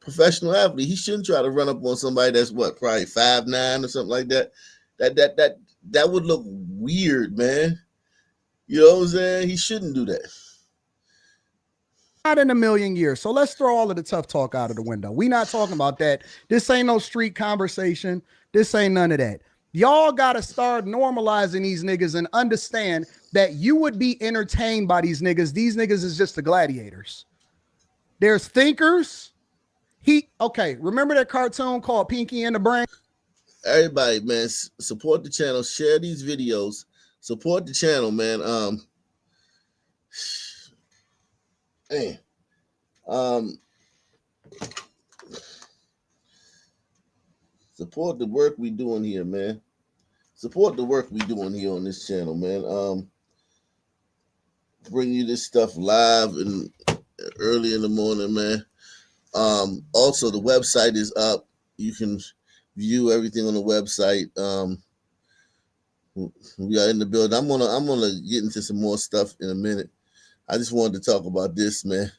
Professional athlete. He shouldn't try to run up on somebody that's probably 5'9" or something like that. That would look weird, man. You know what I'm saying? He shouldn't do that. Not in a million years. So let's throw all of the tough talk out of the window. We not talking about that. This ain't no street conversation. This ain't none of that. Y'all got to start normalizing these niggas and understand that you would be entertained by these niggas. These niggas is just the gladiators. There's thinkers. Remember that cartoon called Pinky and the Brain? Everybody, man, support the channel. Share these videos. Support the channel, man. Support the work we doing here, man. Support the work we doing here on this channel, man. Bring you this stuff live and early in the morning, man. Also, the website is up. You can view everything on the website. We are in the building. I'm gonna get into some more stuff in a minute. I just wanted to talk about this, man.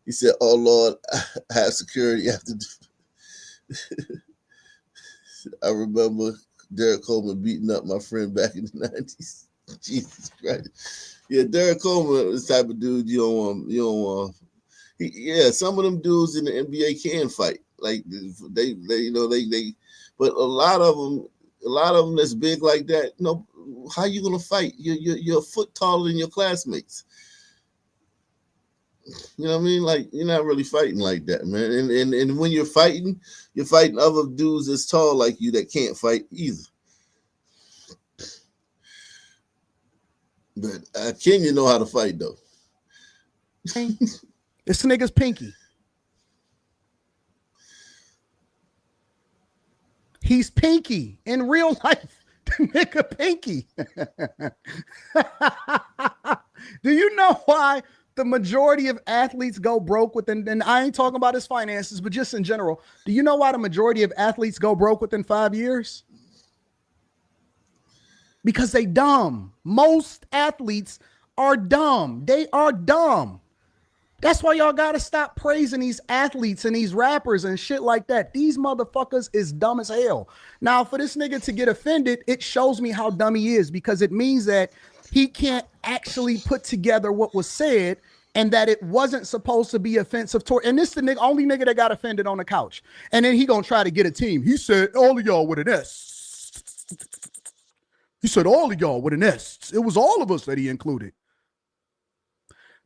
He said, "Oh Lord, I have security after." I remember Derek Coleman beating up my friend back in the '90s. Jesus Christ. Yeah, Derek Coleman is the type of dude you don't want. You don't want. Yeah, some of them dudes in the NBA can fight. Like they but a lot of them that's big like that. You know, how you gonna fight? You're a foot taller than your classmates. You know what I mean? Like you're not really fighting like that, man. And when you're fighting other dudes that's tall like you that can't fight either. But Kenya know how to fight though. This nigga's pinky. He's pinky in real life. The nigga pinky. Do you know why the majority of athletes go broke within, and I ain't talking about his finances, but just in general, do you know why the majority of athletes go broke within 5 years? Because they dumb. Most athletes are dumb. They are dumb. That's why y'all gotta stop praising these athletes and these rappers and shit like that. These motherfuckers is dumb as hell. Now, for this nigga to get offended, it shows me how dumb he is, because it means that he can't actually put together what was said and that it wasn't supposed to be offensive toward. And this the nigga, only nigga that got offended on the couch. And then he gonna try to get a team. He said all of y'all with an S. He said all of y'all with an S. It was all of us that he included.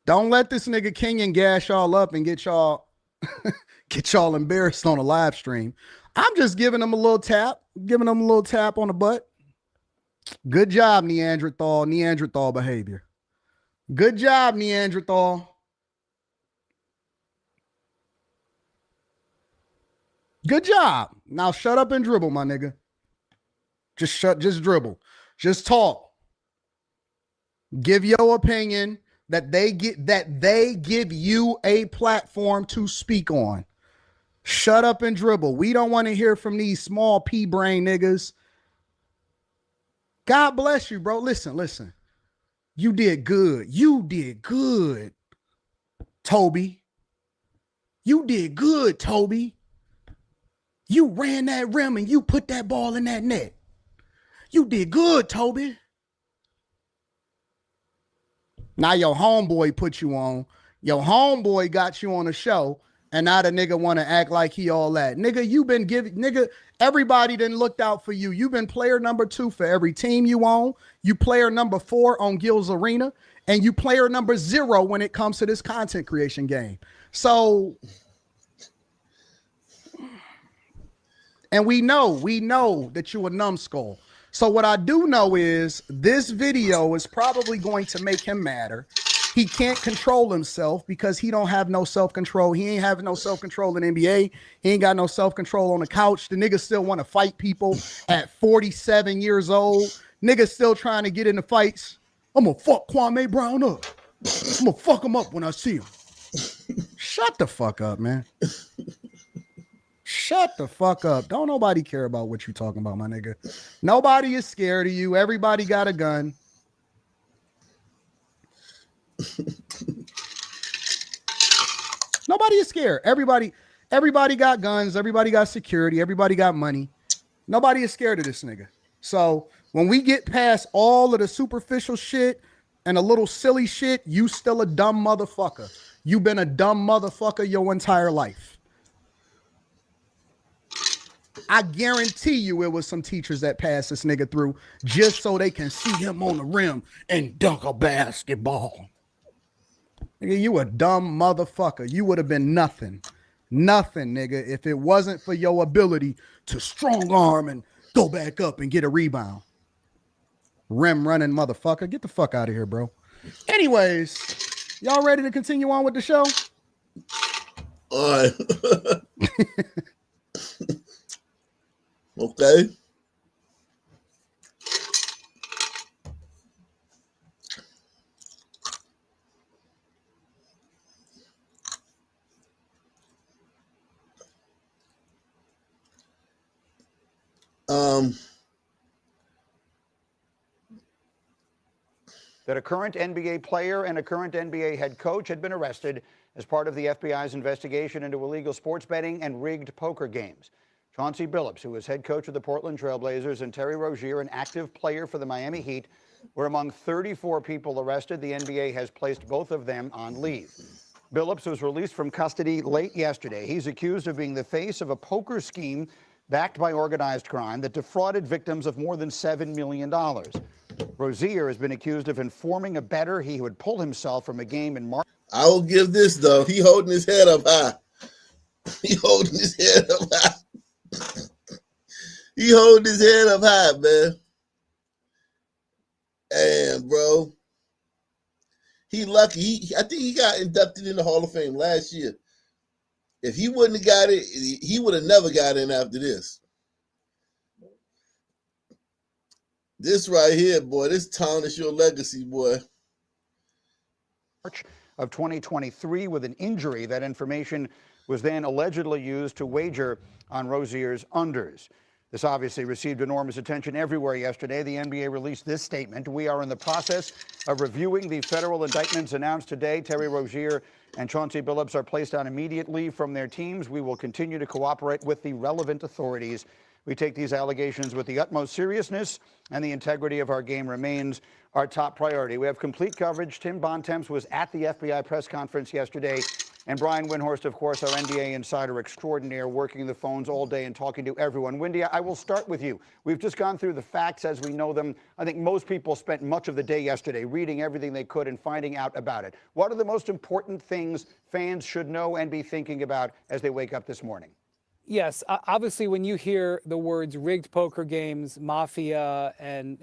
Don't let this nigga Kenyon gas y'all up and get y'all embarrassed on a live stream. I'm just giving him a little tap, on the butt. Good job, Neanderthal behavior. Good job, Neanderthal. Good job. Now shut up and dribble, my nigga. Just dribble. Just talk. Give your opinion. That they give you a platform to speak on. Shut up and dribble. We don't want to hear from these small pea brain niggas. God bless you, bro. Listen. You did good. Toby. You did good, Toby. You ran that rim and you put that ball in that net. You did good, Toby. Now your homeboy put you on. Your homeboy got you on a show, and now the nigga want to act like he all that. Nigga, you been giving, nigga, everybody done looked out for you. You've been player number 2 for every team you own. You player number 4 on Gil's Arena, and you player number 0 when it comes to this content creation game. So, and we know that you a numbskull. So what I do know is this video is probably going to make him madder. He can't control himself because he don't have no self-control. He ain't having no self-control in NBA. He ain't got no self-control on the couch. The nigga still want to fight people at 47 years old. Nigga still trying to get into fights. I'm going to fuck Kwame Brown up. I'm going to fuck him up when I see him. Shut the fuck up, man. Shut the fuck up. Don't nobody care about what you talking about, my nigga. Nobody is scared of you. Everybody got a gun. Nobody is scared. Everybody got guns. Everybody got security. Everybody got money. Nobody is scared of this nigga. So when we get past all of the superficial shit and a little silly shit, you still a dumb motherfucker. You've been a dumb motherfucker your entire life. I guarantee you it was some teachers that passed this nigga through just so they can see him on the rim and dunk a basketball. Nigga, you a dumb motherfucker. You would have been nothing. Nothing, nigga, if it wasn't for your ability to strong arm and go back up and get a rebound. Rim running motherfucker. Get the fuck out of here, bro. Anyways, y'all ready to continue on with the show? All right. Okay. that a current NBA player and a current NBA head coach had been arrested as part of the FBI's investigation into illegal sports betting and rigged poker games. Chauncey Billups, who was head coach of the Portland Trailblazers, and Terry Rozier, an active player for the Miami Heat, were among 34 people arrested. The NBA has placed both of them on leave. Billups was released from custody late yesterday. He's accused of being the face of a poker scheme backed by organized crime that defrauded victims of more than $7 million. Rozier has been accused of informing a bettor he would pull himself from a game in March. I will give this, though. He holding his head up high. He holding his head up high. He holding his head up high, man. And, bro, he lucky. I think he got inducted in the Hall of Fame last year. If he wouldn't have got it, he would have never got in after this. This right here, boy, this tarnish your legacy, boy. March of 2023 with an injury. That information was then allegedly used to wager on Rozier's unders. This obviously received enormous attention everywhere yesterday. The NBA released this statement. We are in the process of reviewing the federal indictments announced today. Terry Rozier and Chauncey Billups are placed on immediate leave from their teams. We will continue to cooperate with the relevant authorities. We take these allegations with the utmost seriousness, and the integrity of our game remains our top priority. We have complete coverage. Tim Bontemps was at the FBI press conference yesterday, and Brian Windhorst, of course, our NBA insider extraordinaire, working the phones all day and talking to everyone. Wendy, I will start with you. We've just gone through the facts as we know them. I think most people spent much of the day yesterday reading everything they could and finding out about it. What are the most important things fans should know and be thinking about as they wake up this morning? Yes, obviously, when you hear the words rigged poker games, mafia, and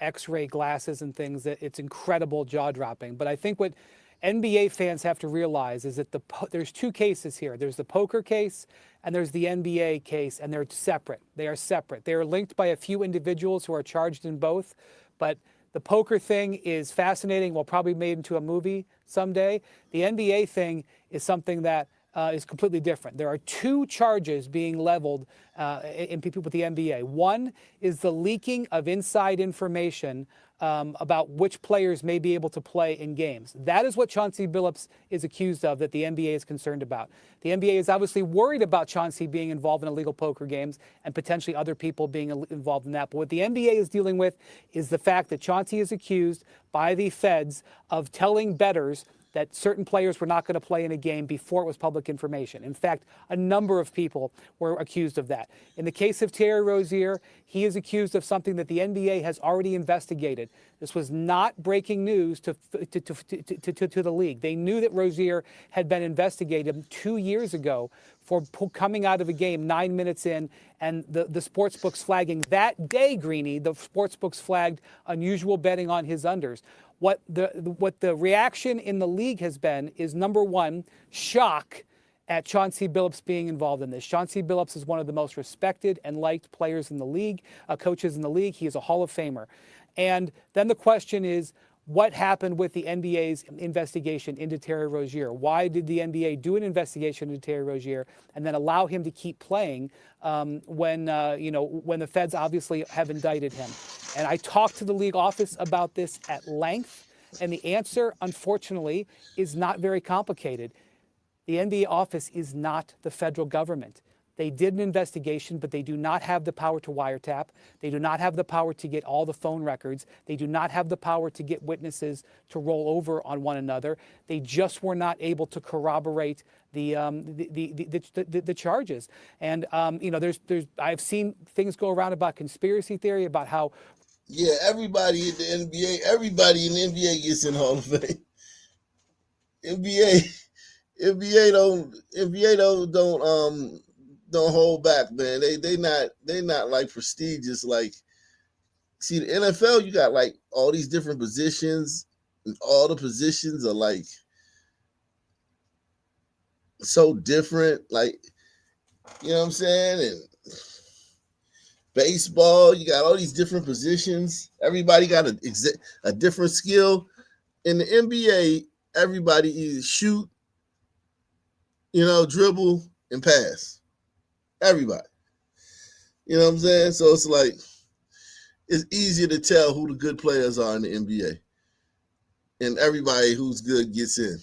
X-ray glasses and things, that it's incredible, jaw-dropping. But I think what NBA fans have to realize is that there's two cases here. There's the poker case and there's the NBA case, and they're separate. They are separate. They are linked by a few individuals who are charged in both, but the poker thing is fascinating. Will probably be made into a movie someday. The NBA thing is something that is completely different. There are two charges being leveled in people with the NBA. One is the leaking of inside information about which players may be able to play in games. That is what Chauncey Billups is accused of, that the NBA is concerned about. The NBA is obviously worried about Chauncey being involved in illegal poker games and potentially other people being involved in that. But what the NBA is dealing with is the fact that Chauncey is accused by the feds of telling bettors that certain players were not going to play in a game before it was public information. In fact, a number of people were accused of that. In the case of Terry Rozier, he is accused of something that the NBA has already investigated. This was not breaking news to the league. They knew that Rozier had been investigated 2 years ago for coming out of a game 9 minutes in, and the sports books flagging that day, Greeny, the sports books flagged unusual betting on his unders. What the reaction in the league has been is, number one, shock at Chauncey Billups being involved in this. Chauncey Billups is one of the most respected and liked players in the league, coaches in the league. He is a Hall of Famer. And then the question is, what happened with the NBA's investigation into Terry Rozier? Why did the NBA do an investigation into Terry Rozier and then allow him to keep playing when the feds obviously have indicted him? And I talked to the league office about this at length, and the answer, unfortunately, is not very complicated. The NBA office is not the federal government. They did an investigation, but they do not have the power to wiretap. They do not have the power to get all the phone records. They do not have the power to get witnesses to roll over on one another. They just were not able to corroborate the charges. And I've seen things go around about conspiracy theory, about how everybody in the NBA gets in Hall of Fame. NBA don't hold back, man. They not like prestigious. Like, see, the NFL, you got like all these different positions, and all the positions are like so different. Like, you know what I'm saying? And baseball, you got all these different positions. Everybody got a different skill. In the NBA, everybody either shoot, dribble, and pass. Everybody. You know what I'm saying? So it's like, it's easier to tell who the good players are in the NBA. and everybody who's good gets in.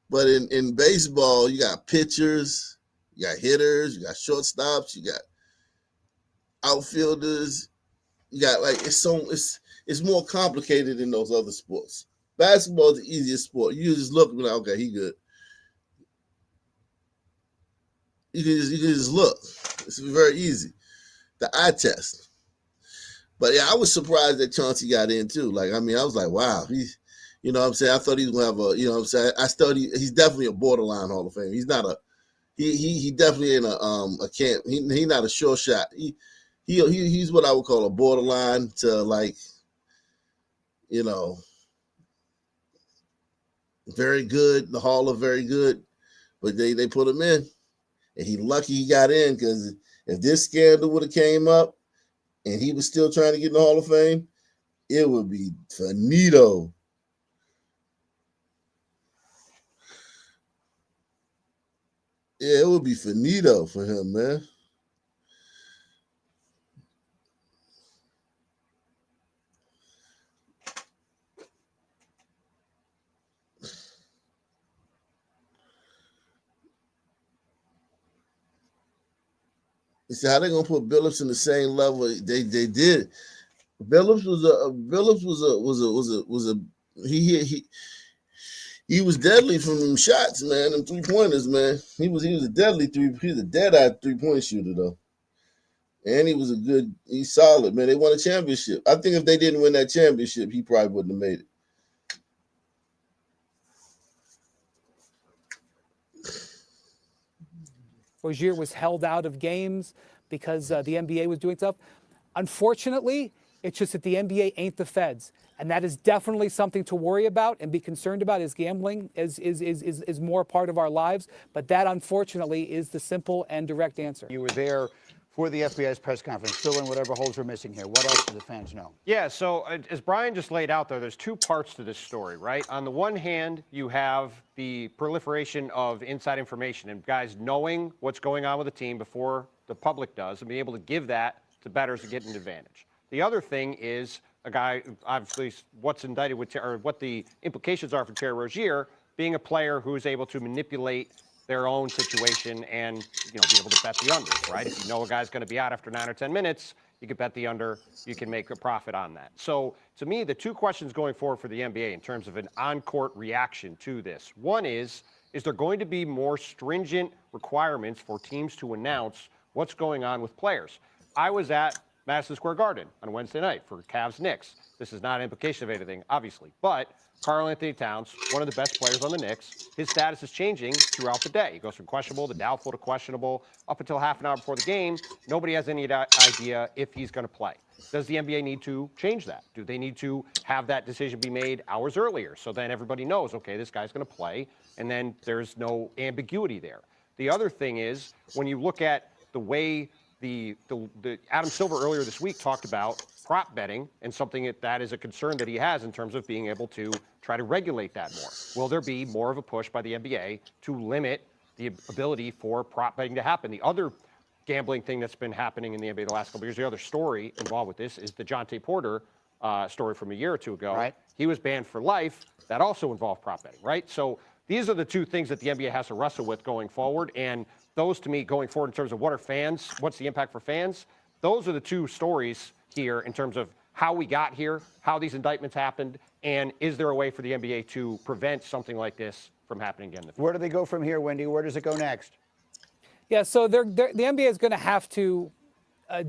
But in baseball, you got pitchers, you got hitters, you got shortstops, you got outfielders. You got it's more complicated than those other sports. Basketball is the easiest sport. You just look and be like, okay, he good. You can just look. It's very easy. The eye test. But yeah, I was surprised that Chauncey got in too. Like, I mean, I was like, wow, you know what I'm saying? I thought he was gonna have a, you know what I'm saying? I thought he's definitely a borderline Hall of Fame. He's not he definitely ain't a camp. He not a sure shot. He's what I would call a borderline to, like, you know, very good, the Hall of very good, but they put him in, and he lucky he got in, because if this scandal would have came up and he was still trying to get in the Hall of Fame, it would be finito. Yeah, it would be finito for him, man. You see how they gonna put Billups in the same level? They did. Billups was a he was deadly from them shots, man. Them 3-pointers, man. He was a deadly he's a dead-eye 3-point shooter though. And he's solid, man. They won a championship. I think if they didn't win that championship, he probably wouldn't have made it. Rozier was held out of games because the NBA was doing stuff. Unfortunately, it's just that the NBA ain't the feds. And that is definitely something to worry about and be concerned about, as gambling is more a part of our lives. But that, unfortunately, is the simple and direct answer. You were there for the FBI's press conference. Fill in whatever holes we're missing here. What else do the fans know? Yeah, so as Brian just laid out there's two parts to this story, right? On the one hand, you have the proliferation of inside information and guys knowing what's going on with the team before the public does and being able to give that to bettors to get an advantage. The other thing is a guy, obviously, what's indicted with, or what the implications are for Terry Rozier, being a player who is able to manipulate their own situation and, you know, be able to bet the unders, right? If you know a guy's going to be out after 9 or 10 minutes, you can bet the under, you can make a profit on that. So to me, the two questions going forward for the NBA in terms of an on-court reaction to this. One is there going to be more stringent requirements for teams to announce what's going on with players? I was at Madison Square Garden on Wednesday night for Cavs-Knicks. This is not an implication of anything, obviously, but Karl-Anthony Towns, one of the best players on the Knicks, his status is changing throughout the day. He goes from questionable to doubtful to questionable. Up until half an hour before the game, nobody has any idea if he's going to play. Does the NBA need to change that? Do they need to have that decision be made hours earlier so then everybody knows, okay, this guy's going to play, and then there's no ambiguity there? The other thing is, when you look at the way the Adam Silver earlier this week talked about prop betting and something that is a concern that he has in terms of being able to try to regulate that more. Will there be more of a push by the NBA to limit the ability for prop betting to happen? The other gambling thing that's been happening in the NBA the last couple of years, the other story involved with this is the Jonte Porter story from a year or two ago. Right. He was banned for life. That also involved prop betting, right? So these are the two things that the NBA has to wrestle with going forward. And those, to me, going forward in terms of what's the impact for fans, those are the two stories here in terms of how we got here, how these indictments happened, and is there a way for the NBA to prevent something like this from happening again in the future? Where do they go from here, Wendy? Where does it go next? Yeah, so the NBA is going to have to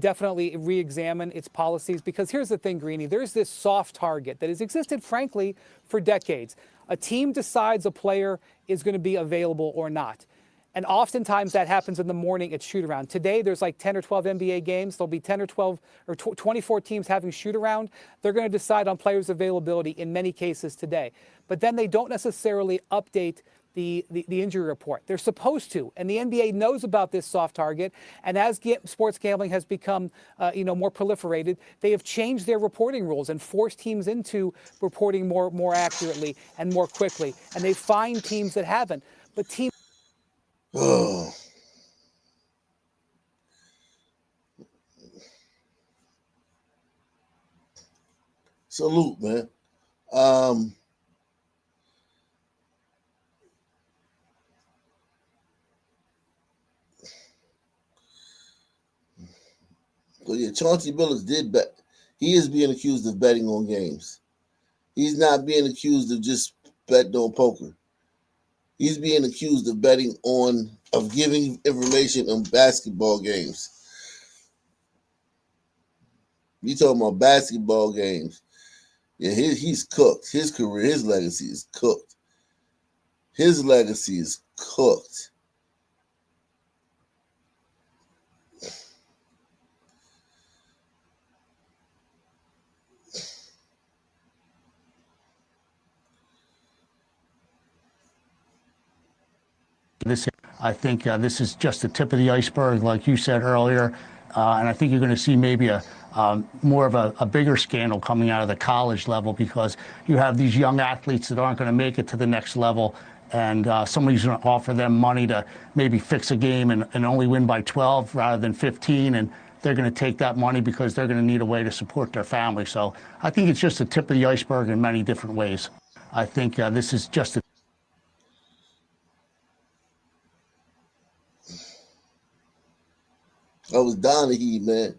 definitely re-examine its policies, because here's the thing, Greeny, there's this soft target that has existed, frankly, for decades. A team decides a player is going to be available or not. And oftentimes that happens in the morning at shoot-around. Today, there's like 10 or 12 NBA games. There'll be 10 or 12 or 24 teams having shoot-around. They're going to decide on players' availability in many cases today. But then they don't necessarily update the injury report. They're supposed to, and the NBA knows about this soft target. And as sports gambling has become, more proliferated, they have changed their reporting rules and forced teams into reporting more accurately and more quickly. And they find teams that haven't. But teams. Oh. Salute, man. Um, so yeah, Chauncey Billups did bet. He is being accused of betting on games. He's not being accused of just betting on poker. He's being accused of of giving information on basketball games. You talking about basketball games. Yeah, he's cooked. His career, his legacy is cooked. His legacy is cooked. I think this is just the tip of the iceberg, like you said earlier, and I think you're going to see maybe more of a bigger scandal coming out of the college level because you have these young athletes that aren't going to make it to the next level, and somebody's going to offer them money to maybe fix a game and only win by 12 rather than 15, and they're going to take that money because they're going to need a way to support their family. So I think it's just the tip of the iceberg in many different ways. I think this is just a That was Donaghy, man.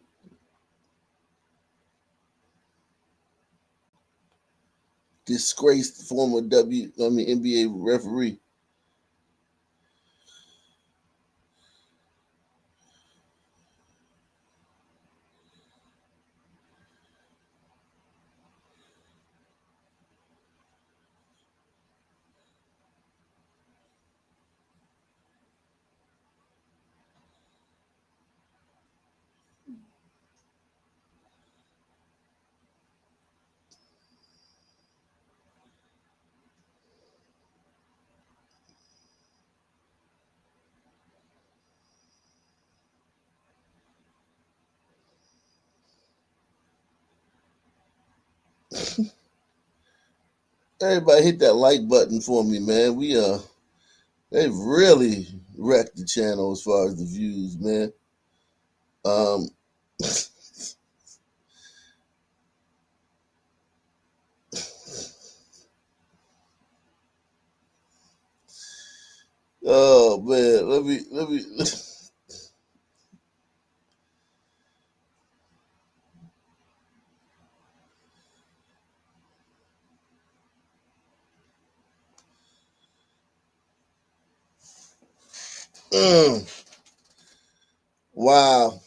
Disgraced former NBA referee. Everybody hit that like button for me, man. They've really wrecked the channel as far as the views, man. Oh man, let me wow.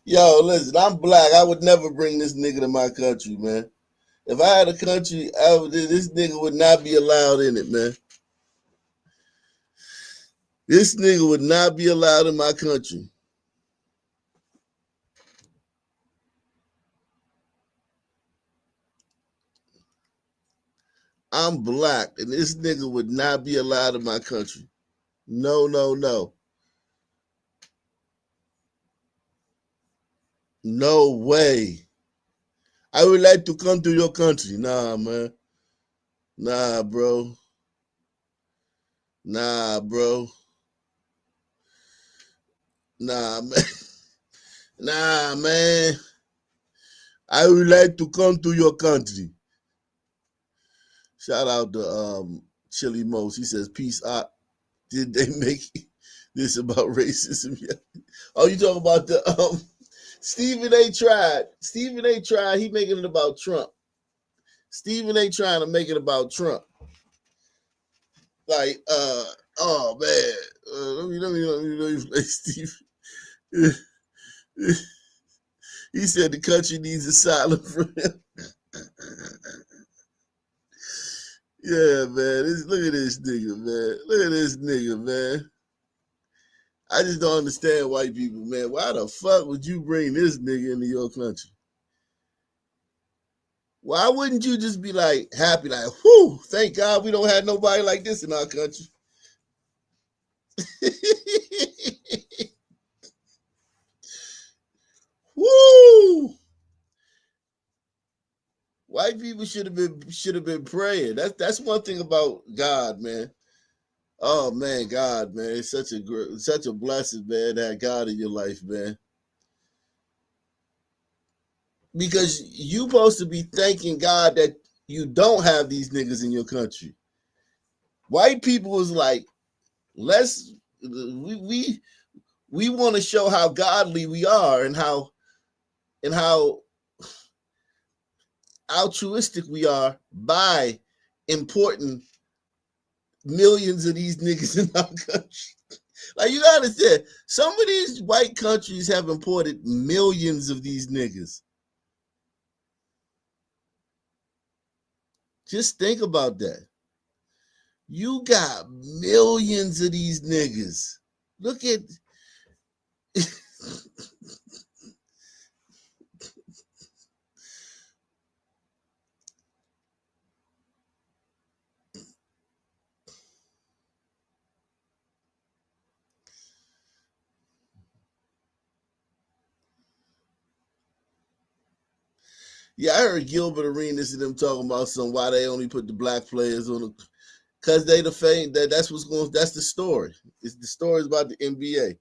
Yo, listen, I'm black. I would never bring this nigga to my country, man. If I had a country, this nigga would not be allowed in it, man. This nigga would not be allowed in my country. I'm black, and this nigga would not be allowed in my country. No, no, no. No way. I would like to come to your country. Nah, man. Nah, bro. Nah, bro. Nah, man. Nah, man. I would like to come to your country. Shout out to Chili Mose. He says, peace out. Did they make this about racism? Yeah. Oh, you talking about the Stephen A. tried. Stephen A. tried. He making it about Trump. Stephen A. trying to make it about Trump. Like, oh man. Let me play Steve. He said the country needs asylum from him. Yeah, man. Look at this nigga, man. Look at this nigga, man. I just don't understand white people, man. Why the fuck would you bring this nigga into your country? Why wouldn't you just be like happy, like, whew, thank God we don't have nobody like this in our country? Woo! White people should have been praying. That's one thing about God, man. Oh man, God, man, it's such a blessing, man, to have God in your life, man. because you supposed to be thanking God that you don't have these niggas in your country. White people is like, we want to show how godly we are and how altruistic we are by importing millions of these niggas in our country. Like, you gotta understand, some of these white countries have imported millions of these niggas. Just think about that. You got millions of these niggas. Look at yeah, I heard Gilbert Arenas and them talking about why they only put the black players on the, because they the fame that's what's going. That's the story. It's the story about the NBA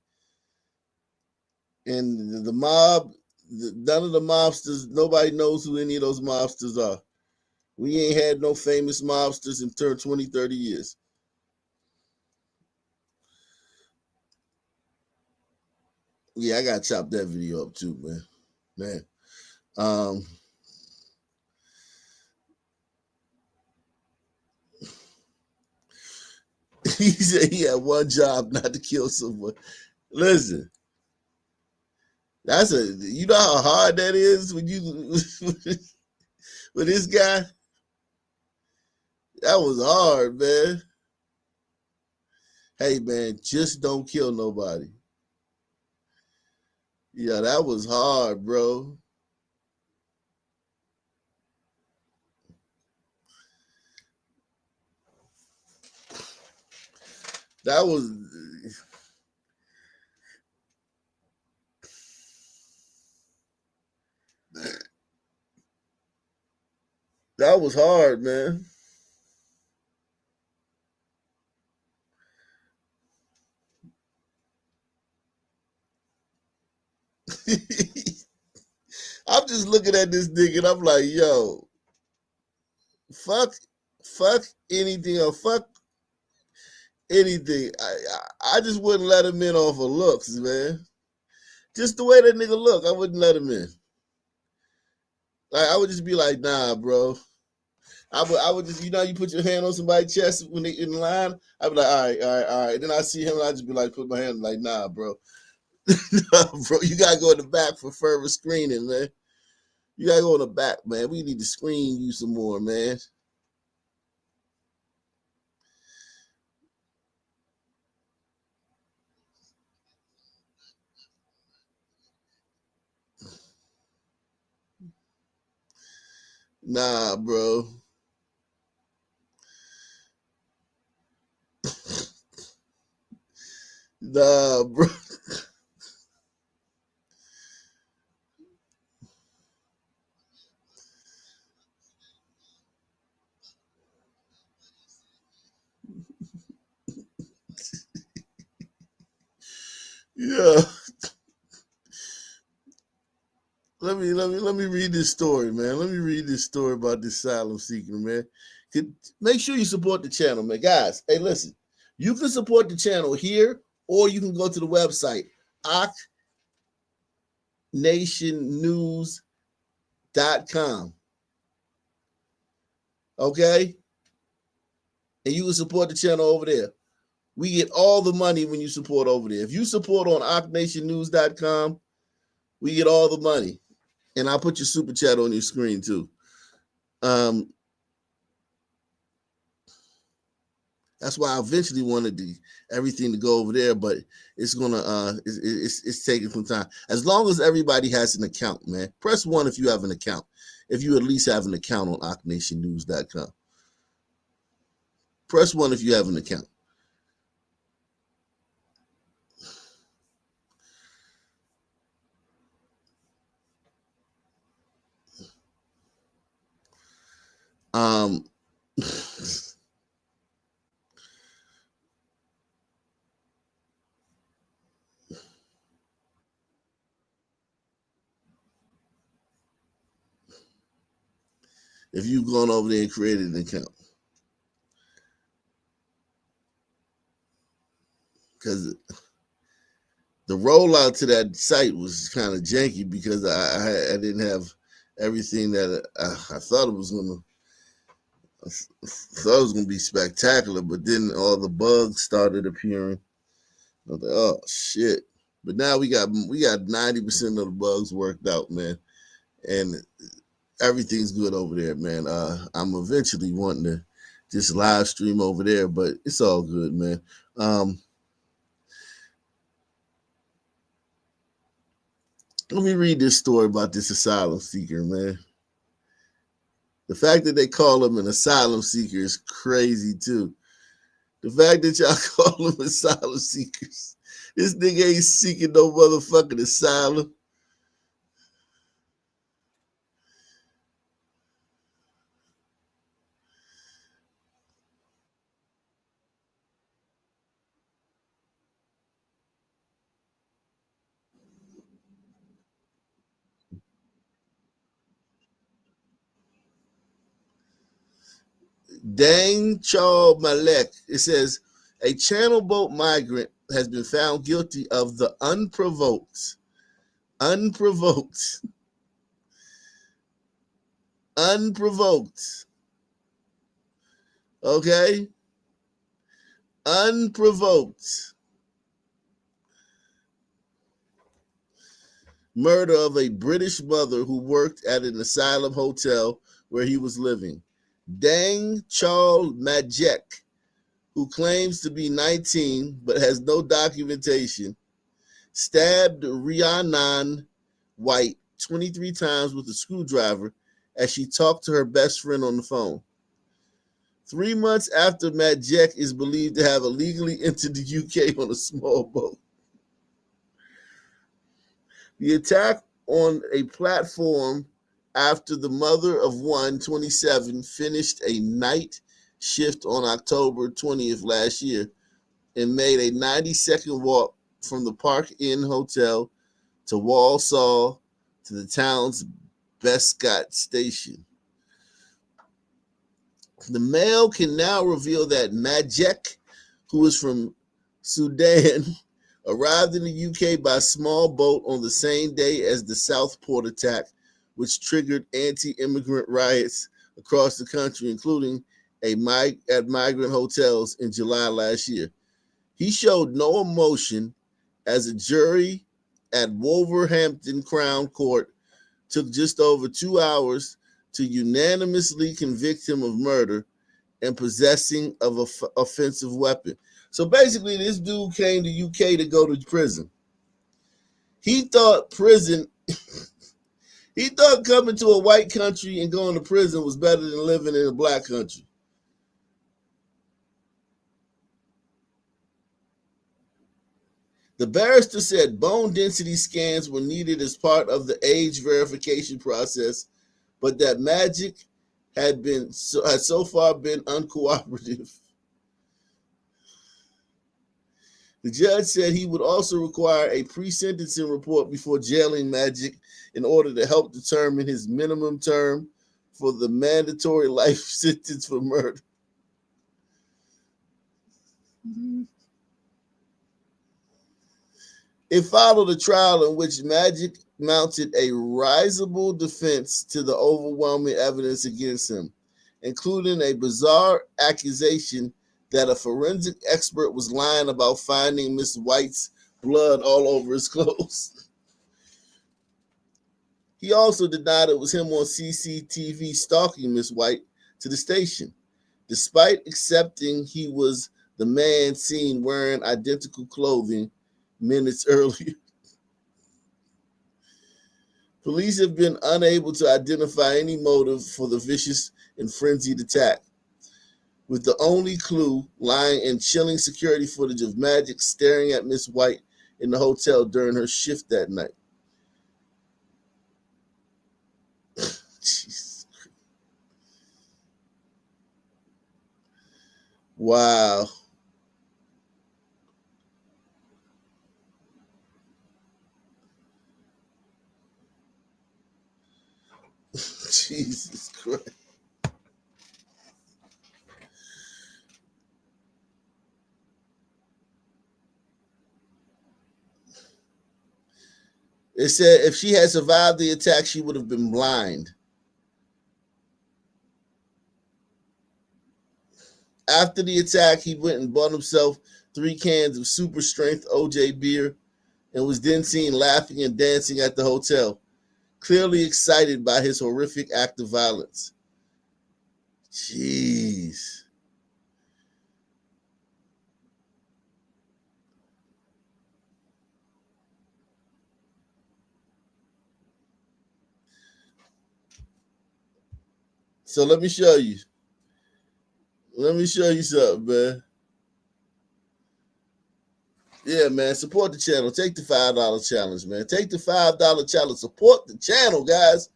and the mob. None of the mobsters. Nobody knows who any of those mobsters are. We ain't had no famous mobsters in 20, 30 years. Yeah, I gotta chop that video up too, man. He said he had one job, not to kill someone. Listen, you know how hard that is when you with this guy. That was hard, man. Hey, man, just don't kill nobody. Yeah, that was hard, bro. That was hard, man. I'm just looking at this nigga and I'm like, yo, fuck anything or fuck anything. I just wouldn't let him in off of looks, man. Just the way that nigga look, I wouldn't let him in. Like, I would just be like, nah, bro. I would just, you put your hand on somebody's chest when they in line. I'd be like, all right. Then I see him and I just be like, put my hand like, nah, bro. Nah, bro, you gotta go in the back for further screening, man. You gotta go in the back, man. We need to screen you some more, man. Nah, bro. Nah, bro. Yeah. Let me read this story, man. Let me read this story about this asylum seeker, man. Make sure you support the channel, man. Guys, hey, listen. You can support the channel here, or you can go to the website, ocnationnews.com. Okay? And you can support the channel over there. We get all the money when you support over there. If you support on ocnationnews.com, we get all the money. And I'll put your super chat on your screen too. That's why I eventually wanted everything to go over there, but it's gonna it's taking some time. As long as everybody has an account, man. Press 1 if you have an account. If you at least have an account on ocnationnews.com. Press 1 if you have an account. if you've gone over there and created an account. Because the rollout to that site was kind of janky because I didn't have everything that I thought it was gonna. I thought it was gonna be spectacular, but then all the bugs started appearing. I was like, oh shit! But now we got 90% of the bugs worked out, man, and everything's good over there, man. I'm eventually wanting to just live stream over there, but it's all good, man. Let me read this story about this asylum seeker, man. The fact that they call him an asylum seeker is crazy, too. The fact that y'all call them asylum seekers. This nigga ain't seeking no motherfucking asylum. Dang Charles Malek. It says, a channel boat migrant has been found guilty of the unprovoked, okay? Unprovoked murder of a British mother who worked at an asylum hotel where he was living. Dang Charles Majek, who claims to be 19 but has no documentation, stabbed Rhiannon White 23 times with a screwdriver as she talked to her best friend on the phone. 3 months after Majek is believed to have illegally entered the UK on a small boat. The attack on a platform after the mother of one, 27, finished a night shift on October 20th last year and made a 90-second walk from the Park Inn Hotel to Walsall to the town's Bescott station. The Mail can now reveal that Majek, who is from Sudan, arrived in the UK by small boat on the same day as the Southport attack, which triggered anti-immigrant riots across the country, including at migrant hotels in July last year. He showed no emotion as a jury at Wolverhampton Crown Court took just over 2 hours to unanimously convict him of murder and possessing of an offensive weapon. So basically, this dude came to UK to go to prison. He thought he thought coming to a white country and going to prison was better than living in a black country. The barrister said bone density scans were needed as part of the age verification process, but that Majek had so far been uncooperative. The judge said he would also require a pre-sentencing report before jailing Majek in order to help determine his minimum term for the mandatory life sentence for murder. It followed a trial in which Majek mounted a risible defense to the overwhelming evidence against him, including a bizarre accusation that a forensic expert was lying about finding Miss White's blood all over his clothes. He also denied it was him on CCTV stalking Miss White to the station, despite accepting he was the man seen wearing identical clothing minutes earlier. Police have been unable to identify any motive for the vicious and frenzied attack, with the only clue lying in chilling security footage of Majek staring at Miss White in the hotel during her shift that night. Jesus. Wow. Jesus Christ. It said if she had survived the attack, she would have been blind. After the attack, he went and bought himself 3 cans of super strength OJ beer and was then seen laughing and dancing at the hotel, clearly excited by his horrific act of violence. Jeez. So let me show you. Let me show you something, man. Yeah, man. Support the channel. Take the $5 challenge, man. Take the $5 challenge. Support the channel, guys.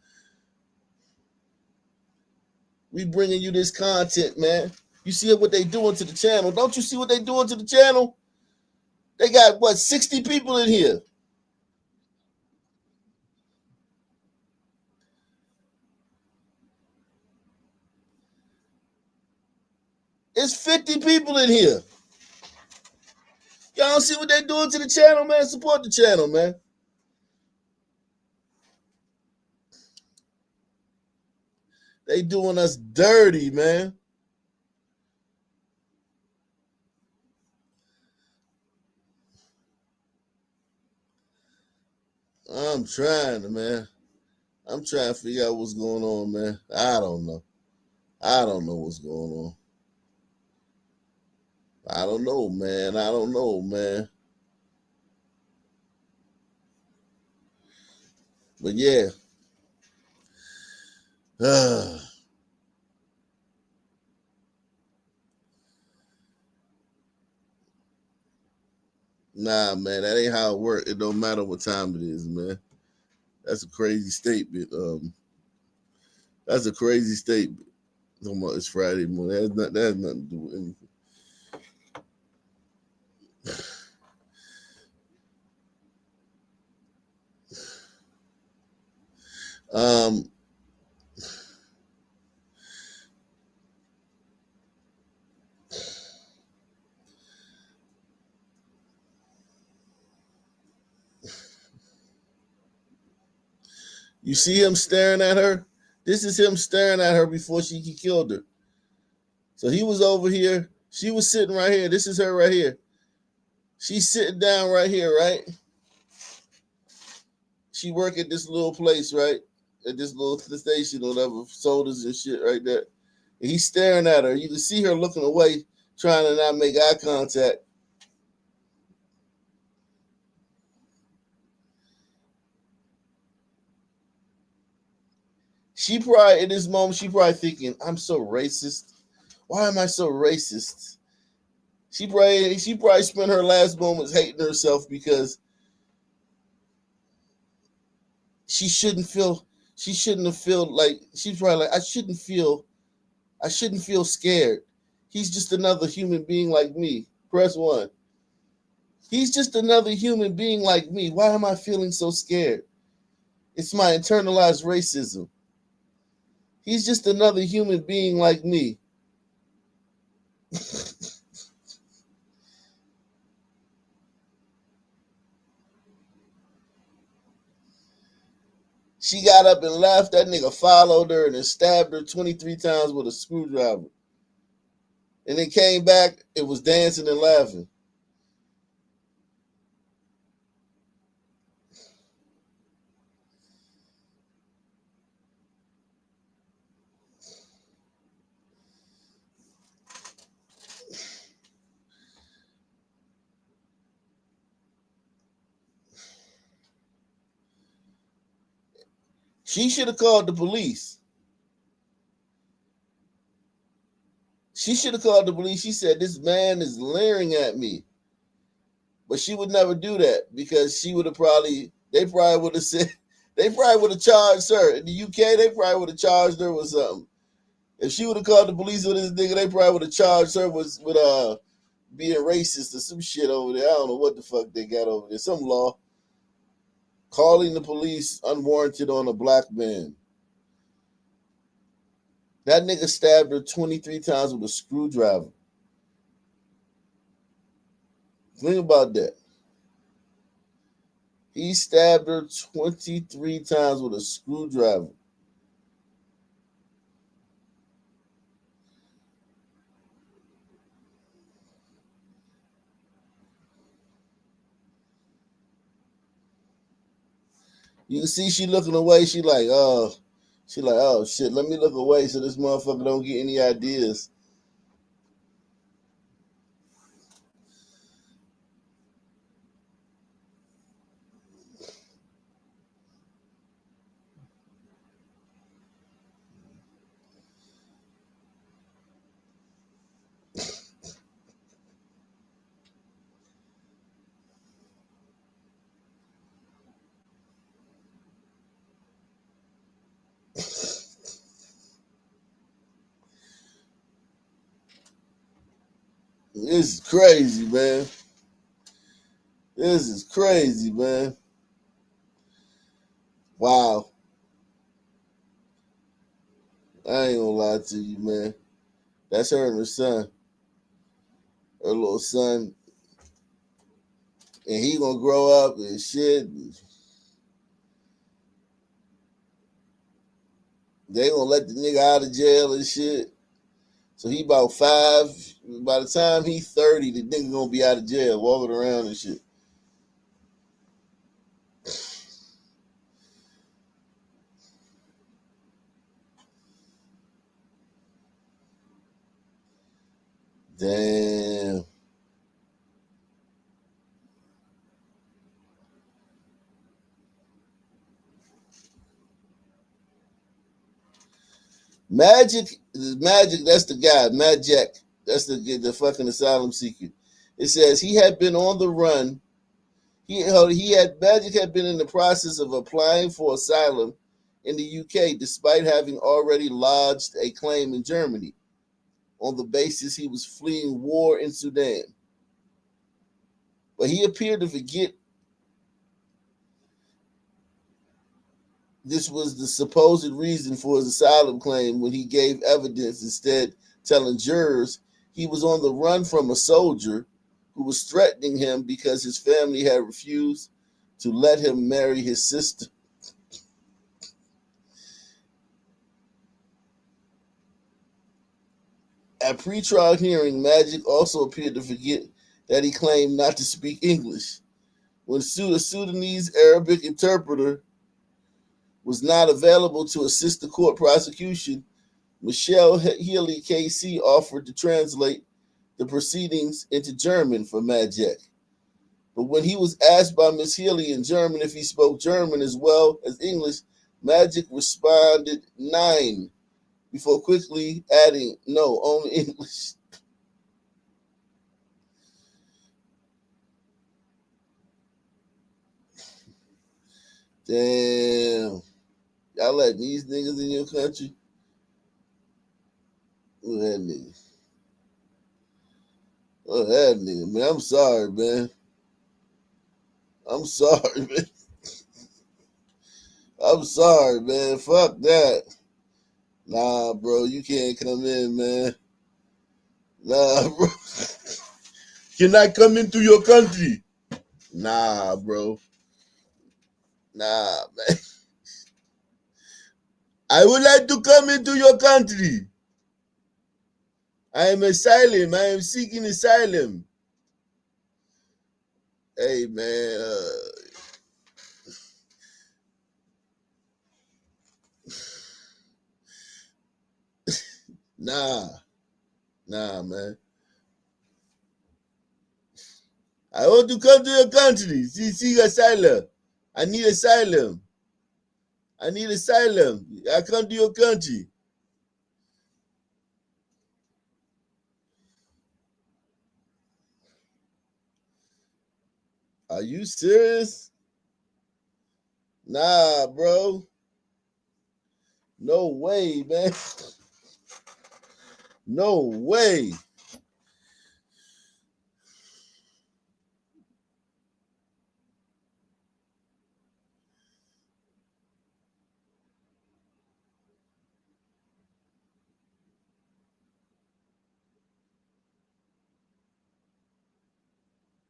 We bringing you this content, man. You see what they doing to the channel. Don't you see what they doing to the channel? They got, what, 60 people in here. It's 50 people in here. Y'all see what they doing to the channel, man? Support the channel, man. They doing us dirty, man. I'm trying, man. I'm trying to figure out what's going on, man. I don't know. I don't know what's going on. I don't know, man. I don't know, man. But yeah. Nah, man, that ain't how it works. It don't matter what time it is, man. That's a crazy statement. That's a crazy statement. It's Friday morning. That has nothing to do with anything. You see him staring at her? This is him staring at her before he killed her. So he was over here. She was sitting right here. This is her right here. She's sitting down right here, right? She work at this little place, right? At this little station or whatever, sodas and shit right there. And he's staring at her. You can see her looking away, trying to not make eye contact. She probably, in this moment, she probably thinking, I'm so racist. Why am I so racist? She probably spent her last moments hating herself because she shouldn't have felt like, she's probably like, I shouldn't feel scared. He's just another human being like me. Press 1. He's just another human being like me. Why am I feeling so scared? It's my internalized racism. He's just another human being like me. She got up and left. That nigga followed her and then stabbed her 23 times with a screwdriver. And then came back, it was dancing and laughing. She should have called the police. She should have called the police. She said, this man is leering at me. But she would never do that because they probably would have charged her. In the UK, they probably would have charged her with something. If she would have called the police on this nigga, they probably would have charged her with being racist or some shit over there. I don't know what the fuck they got over there. Some law. Calling the police unwarranted on a black man. That nigga stabbed her 23 times with a screwdriver. Think about that. He stabbed her 23 times with a screwdriver. You can see she looking away. She like, oh shit, let me look away so this motherfucker don't get any ideas. This is crazy, man. This is crazy, man. Wow. I ain't gonna lie to you, man. That's her and her son. Her little son. And he gonna grow up and shit. They gonna let the nigga out of jail and shit. So he about 5. By the time he 30, the nigga gonna be out of jail, walking around and shit. Damn. Magic, that's the guy, Magic. That's the fucking asylum seeker. It says he had been on the run. Magic had been in the process of applying for asylum in the UK, despite having already lodged a claim in Germany on the basis he was fleeing war in Sudan. But he appeared to forget this was the supposed reason for his asylum claim when he gave evidence, instead telling jurors he was on the run from a soldier who was threatening him because his family had refused to let him marry his sister. At pretrial hearing, Magic also appeared to forget that he claimed not to speak English. When a Sudanese Arabic interpreter was not available to assist the court prosecution, Michelle Healy KC offered to translate the proceedings into German for Magic. But when he was asked by Ms. Healy in German if he spoke German as well as English, Magic responded 9 before quickly adding, no, only English. Damn. Y'all letting these niggas in your country? Look at that nigga. Look at that nigga, man. I'm sorry, man. I'm sorry, man. I'm sorry, man. Fuck that. Nah, bro, you can't come in, man. Nah, bro. Can I come into your country? Nah, bro. Nah, man. I would like to come into your country. I am asylum. I am seeking asylum. Hey, man. Nah, man. I want to come to your country. Seek asylum. I need asylum. I need asylum. I come to your country. Are you serious? Nah, bro. No way, man. No way.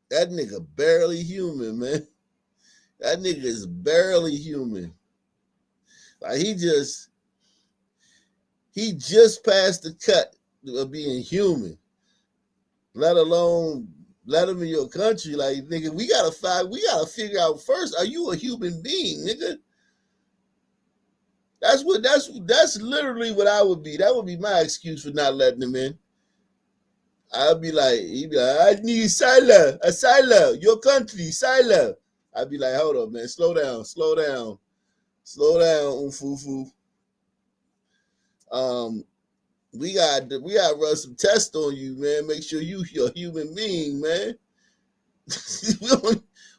That nigga barely human, man. That nigga is barely human. Like he just passed the cut of being human. Let alone let him in your country. Like, nigga, we gotta figure out first, are you a human being, nigga? That's literally what I would be. That would be my excuse for not letting him in. I'd be like, he'd be like, I need asylum, your country, asylum. I'd be like, hold up, man, slow down, Umfufu. We got to run some tests on you, man. Make sure you're a human being, man.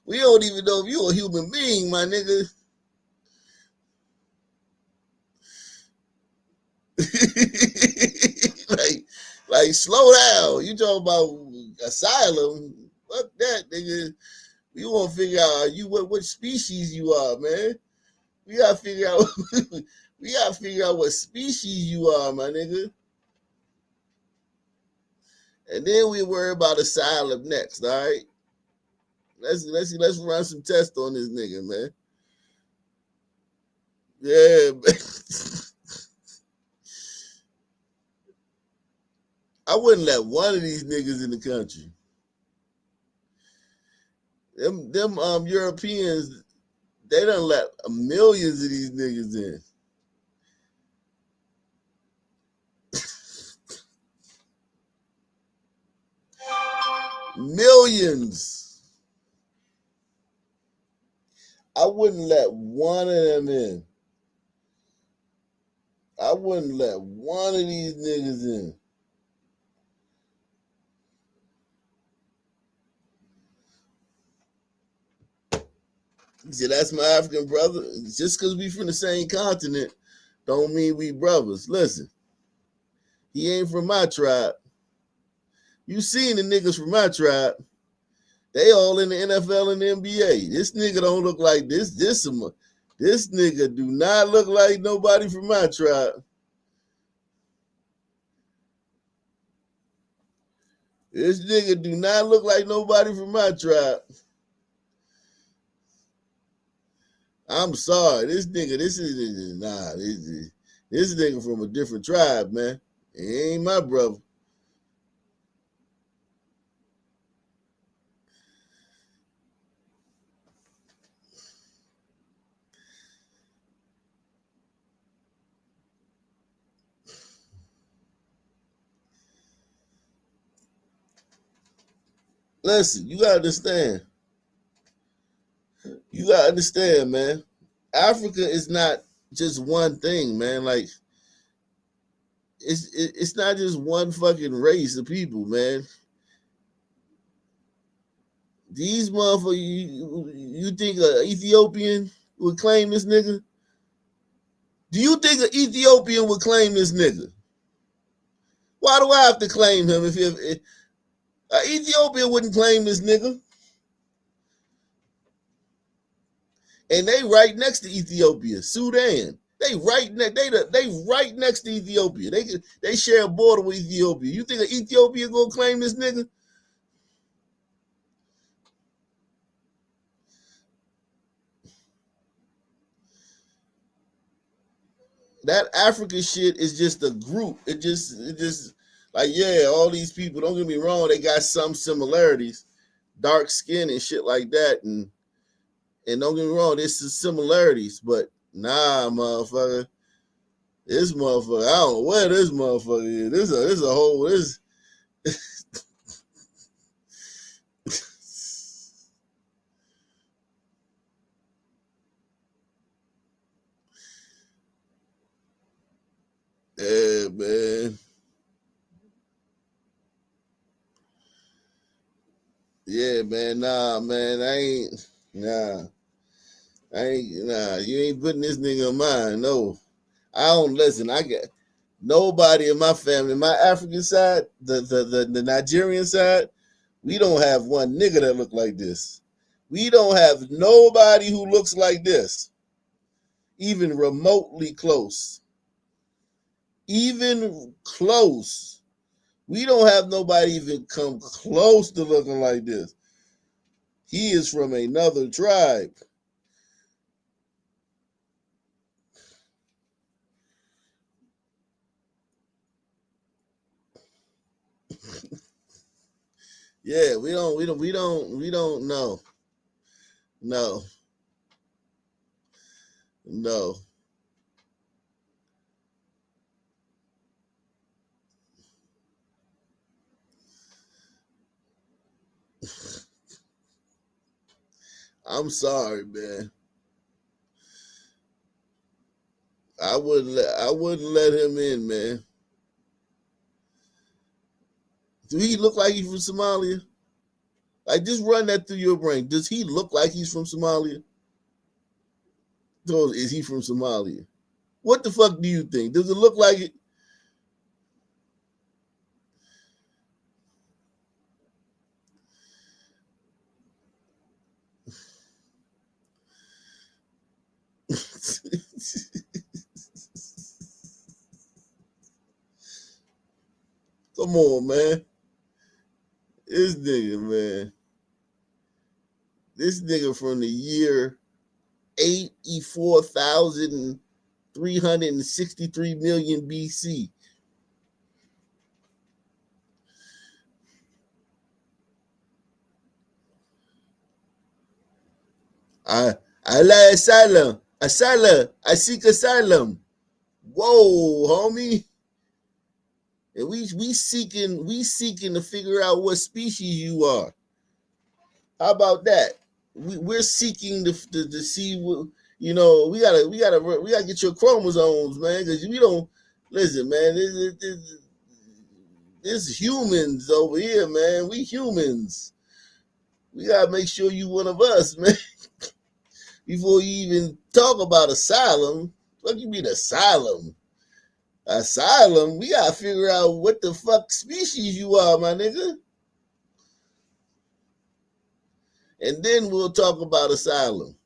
we don't even know if you're a human being, my nigga. like slow down. You talking about asylum? Fuck that, nigga. We want to figure out what species you are, man. We gotta figure out what species you are, my nigga. And then we worry about asylum next, all right? Let's run some tests on this nigga, man. Yeah, man. I wouldn't let one of these niggas in the country. Them Europeans, they done let millions of these niggas in. Millions. I wouldn't let one of them in. I wouldn't let one of these niggas in. See, that's my African brother. Just because we from the same continent don't mean we brothers. Listen, he ain't from my tribe. You seen the niggas from my tribe. They all in the NFL and the NBA. This nigga don't look like this. This nigga do not look like nobody from my tribe. This nigga do not look like nobody from my tribe. I'm sorry. This nigga from a different tribe, man. He ain't my brother. Listen, you gotta understand. You gotta understand, man. Africa is not just one thing, man. Like, it's not just one fucking race of people, man. These motherfuckers, you think an Ethiopian would claim this nigga? Do you think an Ethiopian would claim this nigga? Why do I have to claim him if Ethiopia wouldn't claim this nigga? And they right next to Ethiopia, Sudan. They right next to Ethiopia. They share a border with Ethiopia. You think an Ethiopia gonna claim this nigga? That African shit is just a group. It just like, yeah, all these people, don't get me wrong, they got some similarities, dark skin and shit like that, and don't get me wrong, there's some similarities, but nah, motherfucker, this motherfucker, I don't know where this motherfucker is. This a whole yeah, man. Yeah, man. Nah, man. Nah, you ain't putting this nigga on mine. No. I don't listen. I got nobody in my family, my African side, the Nigerian side, we don't have one nigga that look like this. We don't have nobody who looks like this, even remotely close. Even close. We don't have nobody even come close to looking like this. He is from another tribe. Yeah, we don't know. No. No. I'm sorry, man. I wouldn't let him in, man. Do he look like he's from Somalia? Like, just run that through your brain. Does he look like he's from Somalia? So is he from Somalia? What the fuck do you think? Does it look like it? Come on, man. This nigga, man. This nigga from the year 84,363 million BC. I like asylum. Asylum. I seek asylum. Whoa, homie. And we seeking to figure out what species you are. How about that? We're seeking to see what, you know. We gotta get your chromosomes, man, because we don't listen, man. This humans over here, man. We humans. We gotta make sure you one of us, man. Before you even talk about asylum. What do you mean asylum? Asylum? We gotta figure out what the fuck species you are, my nigga. And then we'll talk about asylum,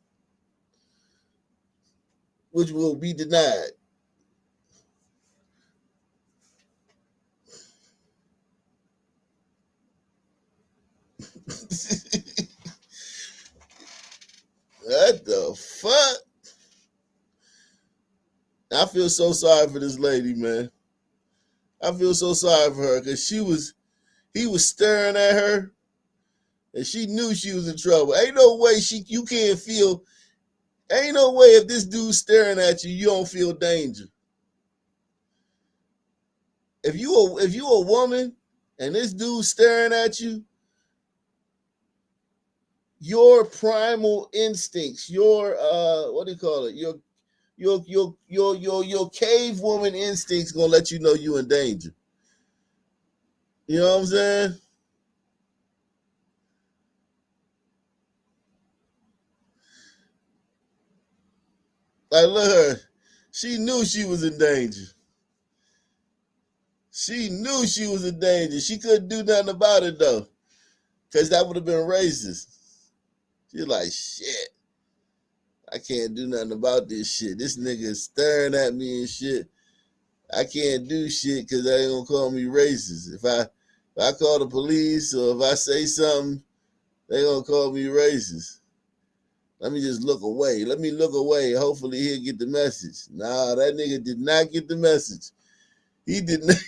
which will be denied. What the fuck? I feel so sorry for this lady, man. I feel so sorry for her because he was staring at her and she knew she was in trouble. Ain't no way you can't feel, ain't no way if this dude's staring at you, you don't feel danger. If you a woman and this dude's staring at you, your primal instincts, your what do you call it? Your cave woman instincts gonna let you know you in danger. You know what I'm saying? Like, look at her. She knew she was in danger. She knew she was in danger. She couldn't do nothing about it though, because that would have been racist. She's like, shit, I can't do nothing about this shit. This nigga is staring at me and shit. I can't do shit because they ain't gonna call me racist. If I call the police or if I say something, they gonna call me racist. Let me just look away. Let me look away. Hopefully he'll get the message. Nah, that nigga did not get the message. He did not.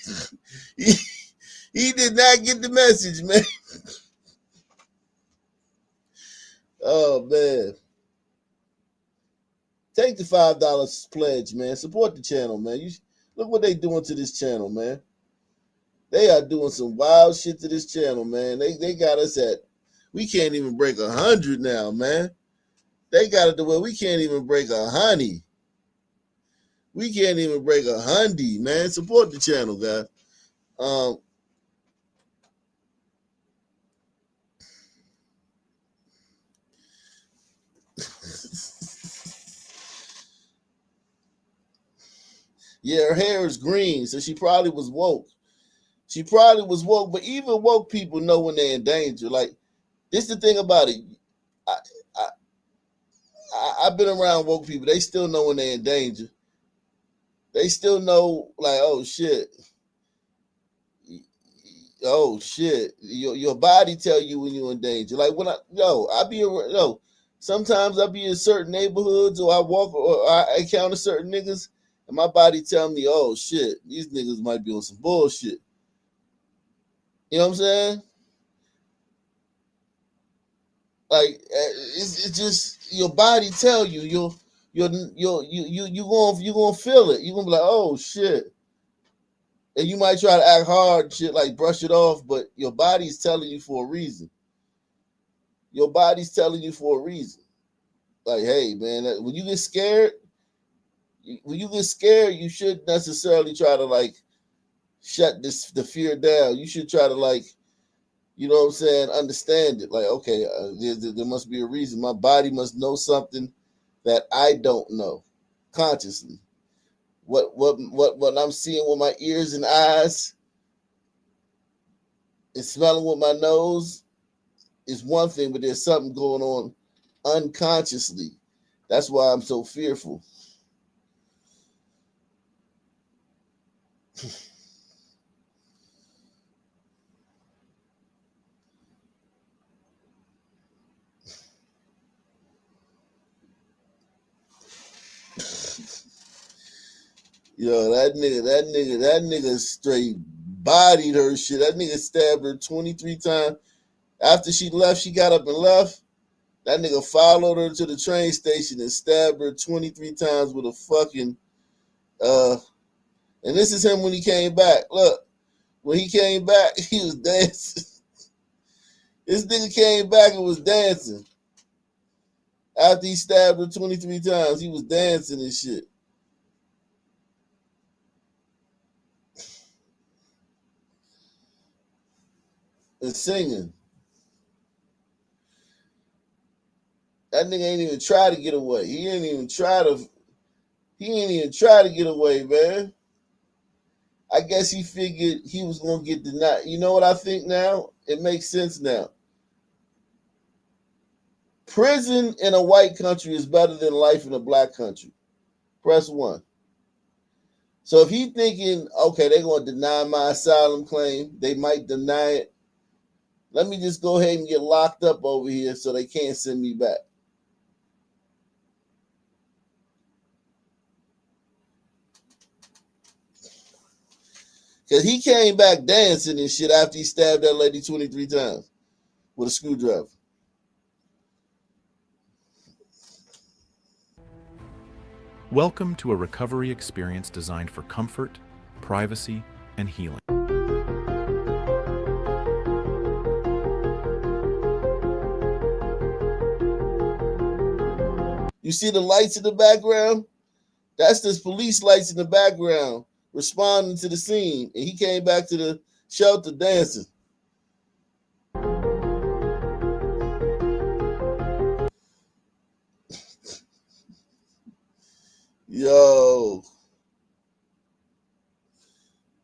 He did not get the message, man. Oh man. Take the $5 pledge, man. Support the channel, man. Look what they doing to this channel, man. They are doing some wild shit to this channel, man. They got us at, we can't even break 100 now, man. They got it to where we can't even break 100. We can't even break 100, man. Support the channel, guys. Yeah, her hair is green, so she probably was woke. She probably was woke, but even woke people know when they're in danger. Like, this is the thing about it. I've been around woke people. They still know when they're in danger. They still know, like, oh shit. Oh shit. Your body tell you when you're in danger. Like when sometimes I be in certain neighborhoods or I walk or I encounter certain niggas and my body tell me, oh shit, these niggas might be on some bullshit. You know what I'm saying? Like it's just your body tell you you gonna feel it. You gonna be like, oh shit, and you might try to act hard, shit, like brush it off, but your body's telling you for a reason. Your body's telling you for a reason. Like, hey man, when you get scared, you shouldn't necessarily try to like shut the fear down. You should try to like, you know what I'm saying, understand it. Like, okay, there must be a reason. My body must know something that I don't know consciously. What I'm seeing with my ears and eyes and smelling with my nose is one thing, but there's something going on unconsciously. That's why I'm so fearful. Yo, that nigga straight bodied her shit. That nigga stabbed her 23 times. After she left, she got up and left. That nigga followed her to the train station and stabbed her 23 times with a fucking and this is him when he came back. Look, when he came back, he was dancing. This nigga came back and was dancing. After he stabbed her 23 times, he was dancing and shit. And singing. That nigga ain't even try to get away. He ain't even try to get away, man. I guess he figured he was gonna get denied. You know what I think now? It makes sense now. Prison in a white country is better than life in a black country. Press 1. So if he thinking, okay, they're gonna deny my asylum claim, they might deny it. Let me just go ahead and get locked up over here so they can't send me back. Because he came back dancing and shit after he stabbed that lady 23 times with a screwdriver. Welcome to a recovery experience designed for comfort, privacy, and healing. You see the lights in the background? That's the police lights in the background responding to the scene. And he came back to the shelter dancing. Yo.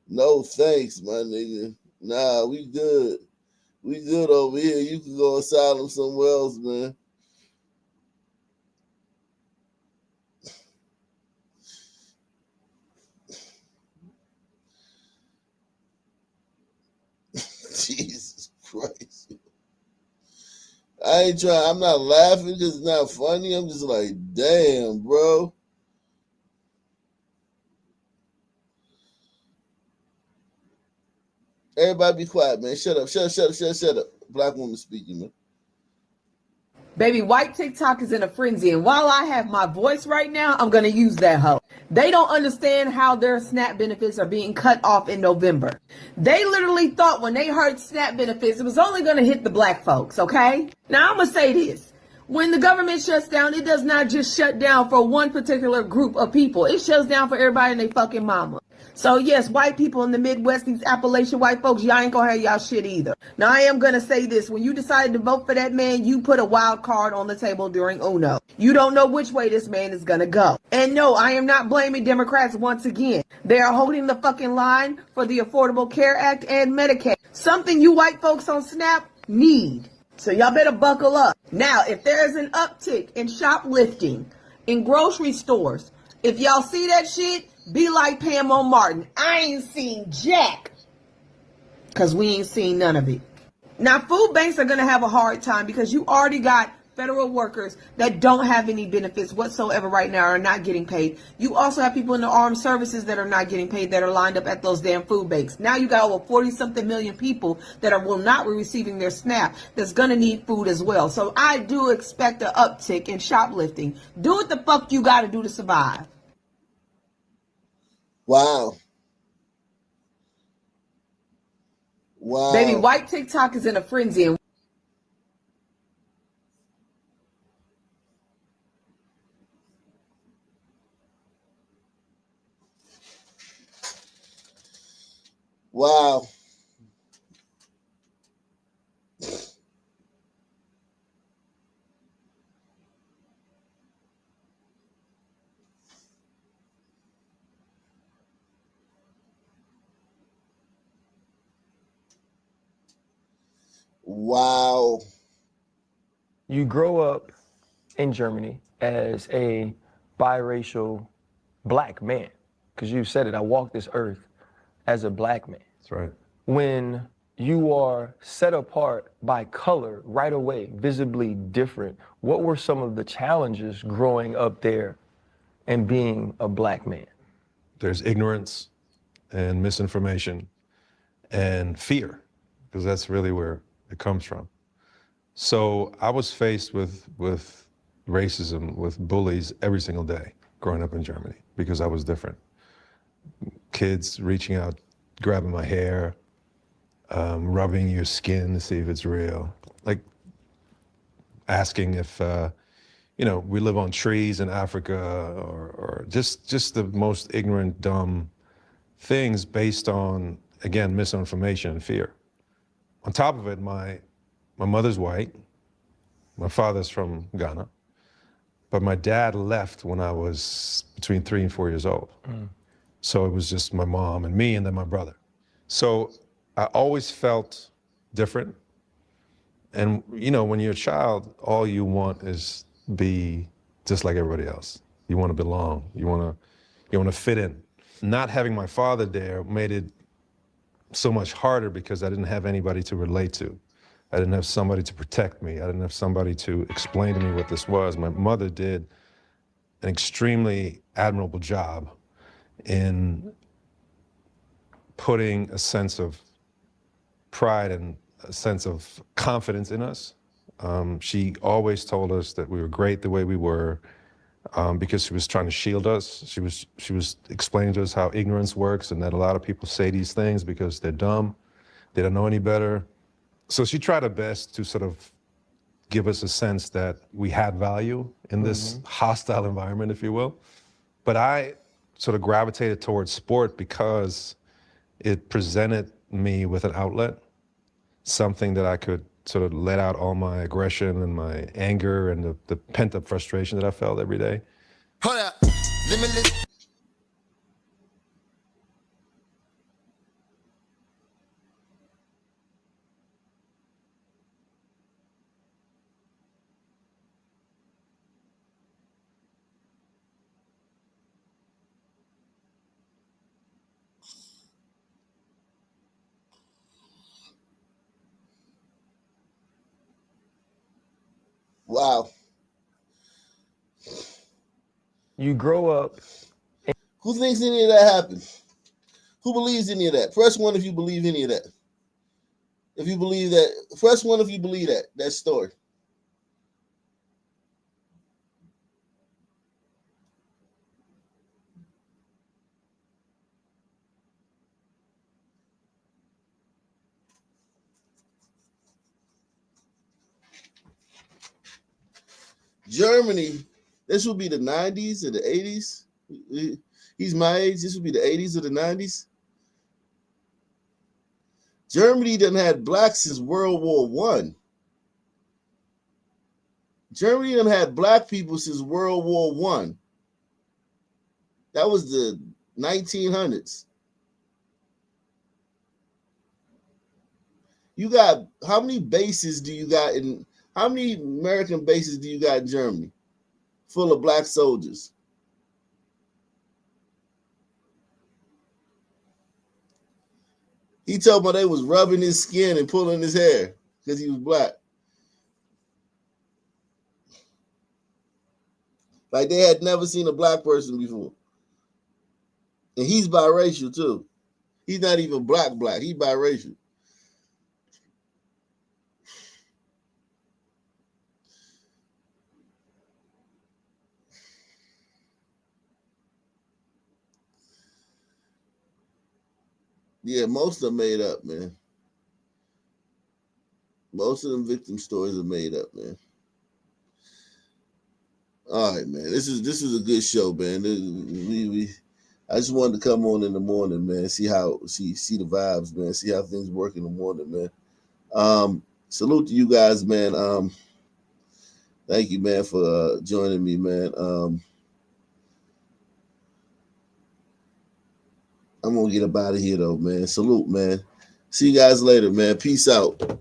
No thanks, my nigga. Nah, we good. We good over here. You can go asylum somewhere else, man. Jesus Christ. I ain't trying, I'm not laughing because it's not funny. I'm just like, damn, bro. Everybody be quiet, man. Shut up. Shut up. Black woman speaking, man. Baby, white TikTok is in a frenzy, and while I have my voice right now, I'm going to use that hoe. They don't understand how their SNAP benefits are being cut off in November. They literally thought when they heard SNAP benefits, it was only going to hit the black folks, okay? Now, I'm going to say this. When the government shuts down, it does not just shut down for one particular group of people. It shuts down for everybody and their fucking mama. So yes, white people in the Midwest, these Appalachian white folks, y'all ain't gonna have y'all shit either. Now I am gonna say this, when you decided to vote for that man, you put a wild card on the table during UNO. You don't know which way this man is gonna go. And no, I am not blaming Democrats once again. They are holding the fucking line for the Affordable Care Act and Medicaid. Something you white folks on SNAP need. So y'all better buckle up. Now, if there is an uptick in shoplifting in grocery stores, if y'all see that shit, be like Pam on Martin. I ain't seen jack. Because we ain't seen none of it. Now, food banks are going to have a hard time because you already got federal workers that don't have any benefits whatsoever right now are not getting paid. You also have people in the armed services that are not getting paid that are lined up at those damn food banks. Now you got over 40-something million people that will not be receiving their SNAP that's going to need food as well. So I do expect an uptick in shoplifting. Do what the fuck you got to do to survive. Wow. Wow. Baby, white TikTok is in a frenzy. And wow. Wow. You grow up in Germany as a biracial black man, because you said it, I walk this earth as a black man. That's right. When you are set apart by color right away, visibly different, what were some of the challenges growing up there and being a black man? There's ignorance and misinformation and fear, because that's really where it comes from. So I was faced with racism, with bullies every single day growing up in Germany because I was different. Kids reaching out, grabbing my hair, rubbing your skin to see if it's real, like asking if, we live on trees in Africa, or just the most ignorant, dumb things based on, again, misinformation and fear. On top of it, my mother's white, my father's from Ghana, but my dad left when I was between 3 and 4 years old. So it was just my mom and me and then my brother. So I always felt different. And when you're a child, all you want is be just like everybody else. You want to belong. You want to fit in. Not having my father there made it so much harder because I didn't have anybody to relate to. I didn't have somebody to protect me. I didn't have somebody to explain to me what this was. My mother did an extremely admirable job in putting a sense of pride and a sense of confidence in us. She always told us that we were great the way we were, because she was trying to shield us. She was explaining to us how ignorance works and that a lot of people say these things because they're dumb, they don't know any better. So she tried her best to sort of give us a sense that we had value in this hostile environment, if you will. But I sort of gravitated towards sport because it presented me with an outlet, something that I could sort of let out all my aggression and my anger and the pent-up frustration that I felt every day. Hold up. Limitless. Wow. You grow up. Who thinks any of that happened? Who believes any of that? Press one if you believe any of that. If you believe that, press one if you believe that story. Germany, this would be the 90s or the 80s. He's my age. This would be the 80s or the 90s. Germany done had blacks since World War I. Germany done had black people since World War I. That was the 1900s. You got, how many bases do you got in, how many American bases do you got in Germany full of black soldiers? He told me they was rubbing his skin and pulling his hair because he was black. Like they had never seen a black person before. And he's biracial too. He's not even black. He's biracial. Yeah, most of them made up, man. Most of them victim stories are made up, man. All right, man. This is a good show, man. I just wanted to come on in the morning, man. See the vibes, man. See how things work in the morning, man. Salute to you guys, man. Thank you, man, for joining me, man. I'm gonna get up out of here though, man. Salute, man. See you guys later, man. Peace out.